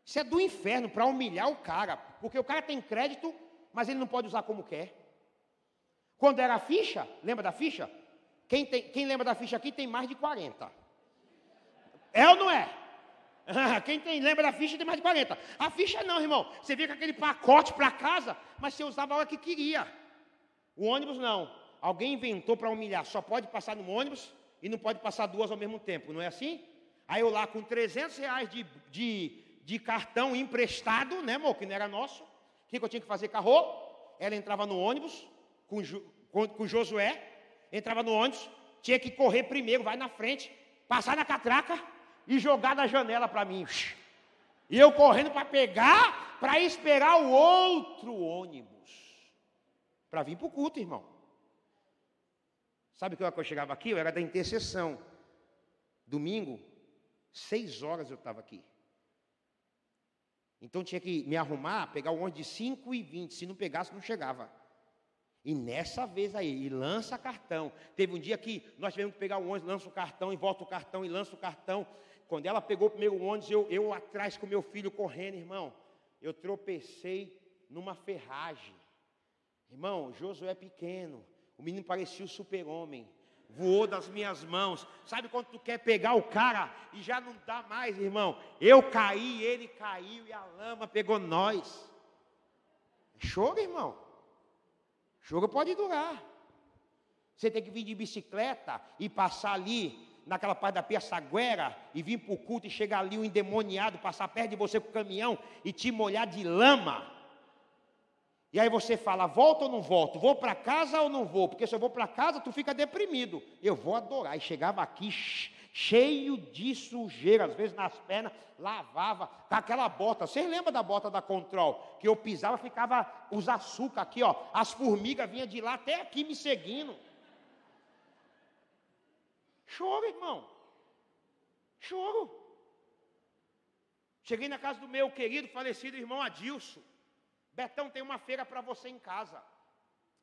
Isso é do inferno, para humilhar o cara, porque o cara tem crédito, mas ele não pode usar como quer. Quando era a ficha, lembra da ficha? Quem lembra da ficha aqui tem mais de 40. É ou não é? Quem lembra da ficha tem mais de 40. A ficha não, irmão. Você via com aquele pacote para casa, mas você usava a hora que queria. O ônibus não. Alguém inventou para humilhar. Só pode passar no ônibus e não pode passar 2 ao mesmo tempo. Não é assim? Aí eu lá com R$300 de cartão emprestado, né, amor? Que não era nosso. O que eu tinha que fazer? Carro. Ela entrava no ônibus com Josué. Entrava no ônibus, tinha que correr primeiro, vai na frente, passar na catraca e jogar na janela para mim. E eu correndo para pegar, para esperar o outro ônibus, para vir para o culto, irmão. Sabe que hora que eu chegava aqui? Eu era da intercessão. Domingo, 6 horas eu estava aqui. Então tinha que me arrumar, pegar o ônibus de 5h20. Se não pegasse, não chegava. E nessa vez aí, e lança cartão. Teve um dia que nós tivemos que pegar o ônibus, lança o cartão, e volta o cartão, e lança o cartão. Quando ela pegou o primeiro ônibus, eu atrás com meu filho correndo, irmão. Eu tropecei numa ferragem. Irmão, Josué pequeno. O menino parecia o super-homem. Voou das minhas mãos. Sabe quando tu quer pegar o cara e já não dá mais, irmão? Eu caí, ele caiu e a lama pegou nós. Choro, irmão. Choro pode durar. Você tem que vir de bicicleta e passar ali, naquela parte da Piaçaguera, e vir para o culto e chegar ali um endemoniado, passar perto de você com o caminhão e te molhar de lama. E aí você fala, volto ou não volto? Vou para casa ou não vou? Porque se eu vou para casa, tu fica deprimido. Eu vou adorar. E chegava aqui cheio de sujeira, às vezes nas pernas, lavava com aquela bota. Vocês lembram da bota da Control? Que eu pisava, ficava os açúcar aqui, ó. As formigas vinham de lá até aqui me seguindo. Choro, irmão. Choro. Cheguei na casa do meu querido, falecido irmão Adilson. Betão, tem uma feira para você em casa.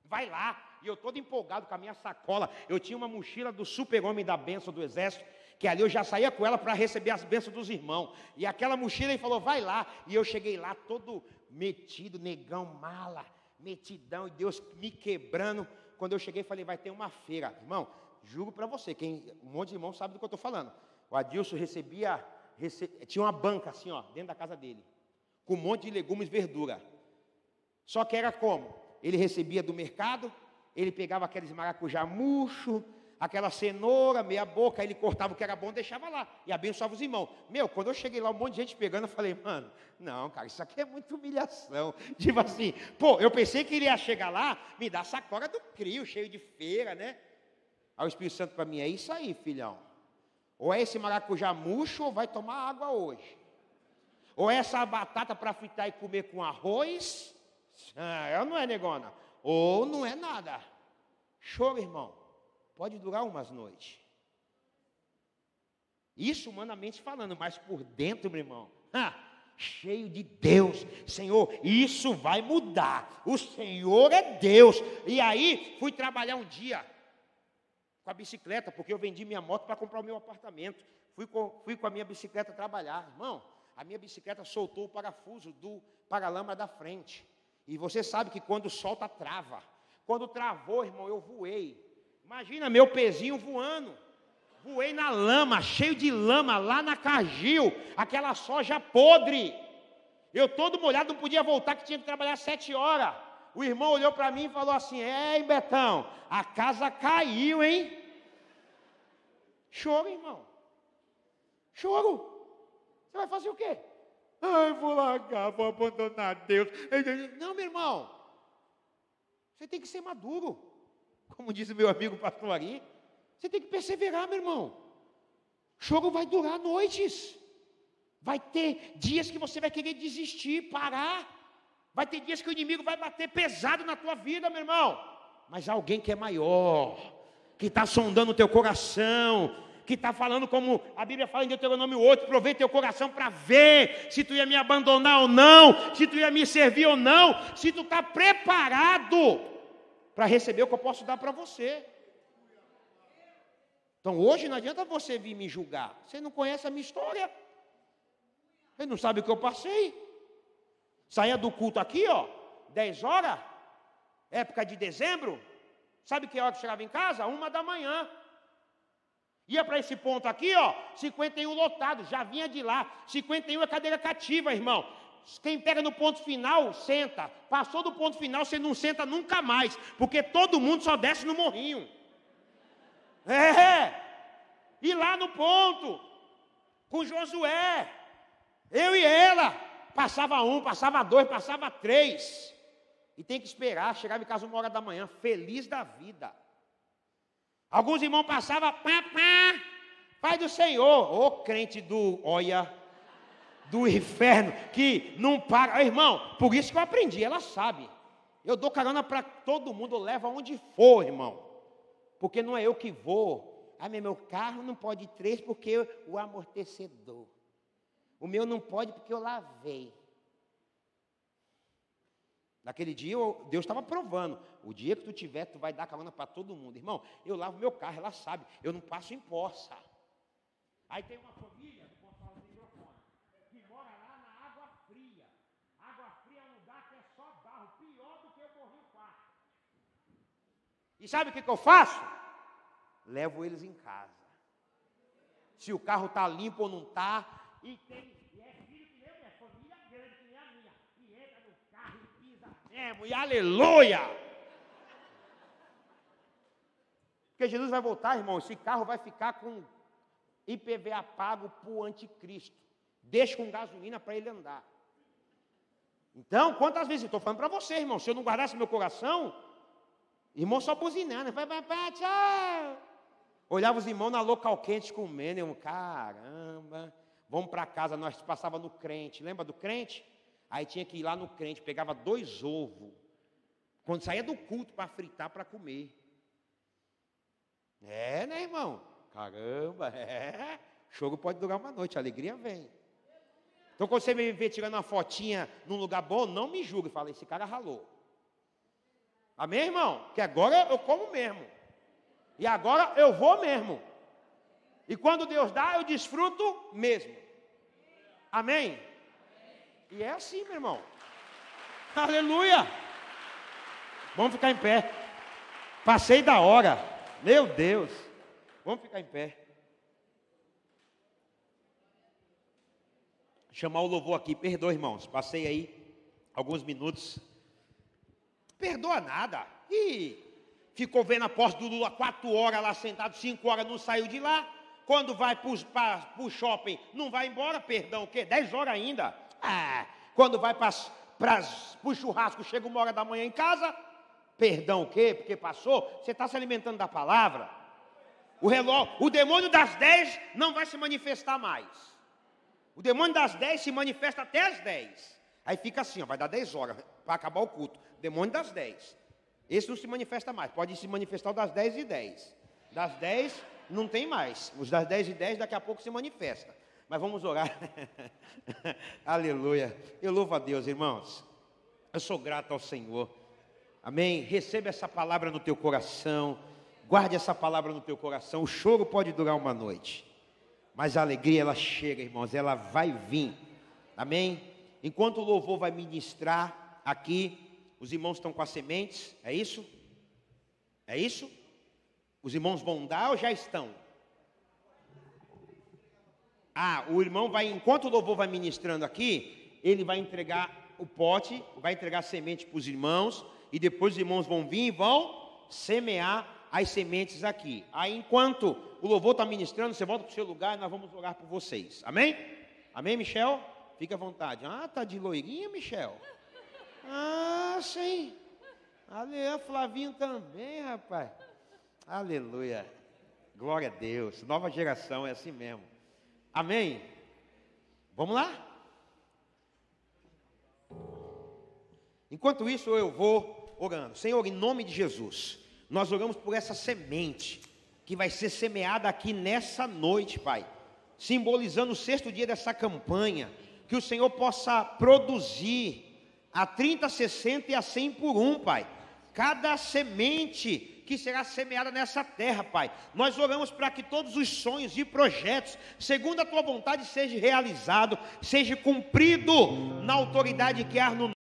Vai lá. E eu todo empolgado com a minha sacola. Eu tinha uma mochila do super-homem da bênção do exército, que ali eu já saía com ela para receber as bênçãos dos irmãos. E aquela mochila, ele falou, vai lá. E eu cheguei lá todo metido, negão, mala, metidão. E Deus me quebrando. Quando eu cheguei, falei, vai ter uma feira. Irmão, juro para você, um monte de irmão sabe do que eu estou falando. O Adilson tinha uma banca assim, ó, dentro da casa dele, com um monte de legumes e verdura. Só que era como? Ele recebia do mercado, ele pegava aqueles maracujá murcho, aquela cenoura, meia boca, ele cortava o que era bom e deixava lá, e abençoava os irmãos. Quando eu cheguei lá, um monte de gente pegando, eu falei, mano, não, cara, isso aqui é muita humilhação. Tipo assim, eu pensei que ele ia chegar lá, me dar sacola do crio, cheio de feira, né? Aí o Espírito Santo para mim, é isso aí, filhão. Ou é esse maracujá murcho, ou vai tomar água hoje. Ou é essa batata para fritar e comer com arroz. Ela não é negona. Ou não é nada. Choro, irmão. Pode durar umas noites. Isso humanamente falando, mas por dentro, meu irmão, cheio de Deus. Senhor, isso vai mudar. O Senhor é Deus. E aí, fui trabalhar um dia com a bicicleta, porque eu vendi minha moto para comprar o meu apartamento. Fui com a minha bicicleta trabalhar. Irmão, a minha bicicleta soltou o parafuso do paralama da frente. E você sabe que quando solta, trava. Quando travou, irmão, eu voei. Imagina meu pezinho voando. Voei na lama, cheio de lama, lá na Cargill. Aquela soja podre. Eu todo molhado, não podia voltar, que tinha que trabalhar 7 horas. O irmão olhou para mim e falou assim, ei, Betão, a casa caiu, hein? Choro, irmão. Choro. Você vai fazer o quê? Ai, vou largar, vou abandonar Deus. Não, meu irmão. Você tem que ser maduro. Como diz o meu amigo pastor Ari. Você tem que perseverar, meu irmão. Choro vai durar noites. Vai ter dias que você vai querer desistir, parar. Vai ter dias que o inimigo vai bater pesado na tua vida, meu irmão. Mas alguém que é maior, que está sondando o teu coração, que está falando como a Bíblia fala em Deuteronômio 8, provei teu coração para ver se tu ia me abandonar ou não, se tu ia me servir ou não, se tu está preparado para receber o que eu posso dar para você. Então hoje não adianta você vir me julgar, você não conhece a minha história, você não sabe o que eu passei. Saía do culto aqui, ó, 10 horas, época de dezembro, sabe que hora que chegava em casa? 1 da manhã. Ia para esse ponto aqui, ó, 51 lotado, já vinha de lá. 51 é cadeira cativa, irmão. Quem pega no ponto final, senta. Passou do ponto final, você não senta nunca mais, porque todo mundo só desce no morrinho. E lá no ponto, com Josué, eu e ela, passava 1, passava 2, passava 3. E tem que esperar, chegava em casa 1 hora da manhã, feliz da vida. Alguns irmãos passavam, Pai do Senhor, ô crente do inferno, que não para. Irmão, por isso que eu aprendi, ela sabe. Eu dou carona para todo mundo, eu levo aonde for, irmão. porque não é eu que vou. Ah, meu carro não pode ir 3 porque o amortecedor. O meu não pode porque eu lavei. Naquele dia, Deus estava provando. O dia que tu tiver, tu vai dar carona para todo mundo. Irmão, eu lavo meu carro, ela sabe. Eu não passo em poça. Aí tem uma família, que mora lá na Água Fria. Água Fria é um lugar que é só barro. Pior do que eu morri o quarto. E sabe o que eu faço? Levo eles em casa. Se o carro está limpo ou não está. E é filho que eu, é família grande que nem a minha. E entra no carro e pisa mesmo. E aleluia! Porque Jesus vai voltar, irmão. Esse carro vai ficar com IPVA pago para o anticristo. Deixa com gasolina para ele andar. Então, quantas vezes eu estou falando para você, irmão? Se eu não guardasse meu coração, irmão só buzinando. Tchau. Olhava os irmãos na local quente comendo. Eu, caramba, vamos para casa. Nós passava no crente. Lembra do crente? Aí tinha que ir lá no crente. Pegava 2 ovos. Quando saía do culto para fritar, para comer. É, né, irmão? Caramba, é. Choro pode durar uma noite, a alegria vem. Então, quando você me vê tirando uma fotinha num lugar bom, não me julgue. Fala, esse cara ralou. Amém, irmão? Porque agora eu como mesmo. E agora eu vou mesmo. E quando Deus dá, eu desfruto mesmo. Amém? E é assim, meu irmão. Aleluia! Vamos ficar em pé. Passei da hora. Meu Deus. Vamos ficar em pé. Chamar o louvor aqui. Perdoa, irmãos. Passei aí alguns minutos. Perdoa nada. E ficou vendo a posse do Lula 4 horas lá sentado, 5 horas, não saiu de lá. Quando vai para o shopping, não vai embora. Perdão, o quê? 10 horas ainda. Quando vai para o churrasco, chega 1 hora da manhã em casa. Perdão o quê? Porque passou. Você está se alimentando da palavra. O demônio das 10 não vai se manifestar mais. O demônio das 10 se manifesta até as 10. Aí fica assim, ó, vai dar 10 horas para acabar o culto. Demônio das 10. Esse não se manifesta mais. Pode se manifestar o das 10 e 10. Das 10 não tem mais. Os das 10 e 10 daqui a pouco se manifesta. Mas vamos orar. Aleluia. Eu louvo a Deus, irmãos. Eu sou grato ao Senhor. Amém? Receba essa palavra no teu coração. Guarde essa palavra no teu coração. O choro pode durar uma noite, mas a alegria ela chega, irmãos. Ela vai vir. Amém? Enquanto o louvor vai ministrar aqui, os irmãos estão com as sementes. É isso? É isso? Os irmãos vão dar ou já estão? O irmão vai, enquanto o louvor vai ministrando aqui, ele vai entregar o pote, vai entregar a semente para os irmãos. E depois os irmãos vão vir e vão semear as sementes aqui. Aí, enquanto o louvor está ministrando, você volta para o seu lugar e nós vamos orar por vocês. Amém? Amém, Michel? Fique à vontade. Tá de loirinha, Michel? Sim. Aleluia, Flavinho também, rapaz. Aleluia. Glória a Deus. Nova geração é assim mesmo. Amém? Vamos lá? Enquanto isso, eu vou orando. Senhor, em nome de Jesus, nós oramos por essa semente que vai ser semeada aqui nessa noite, Pai, simbolizando o 6º dia dessa campanha, que o Senhor possa produzir a 30, 60 e a 100 por 1, Pai, cada semente que será semeada nessa terra, Pai. Nós oramos para que todos os sonhos e projetos, segundo a Tua vontade, seja realizado, seja cumprido na autoridade que há no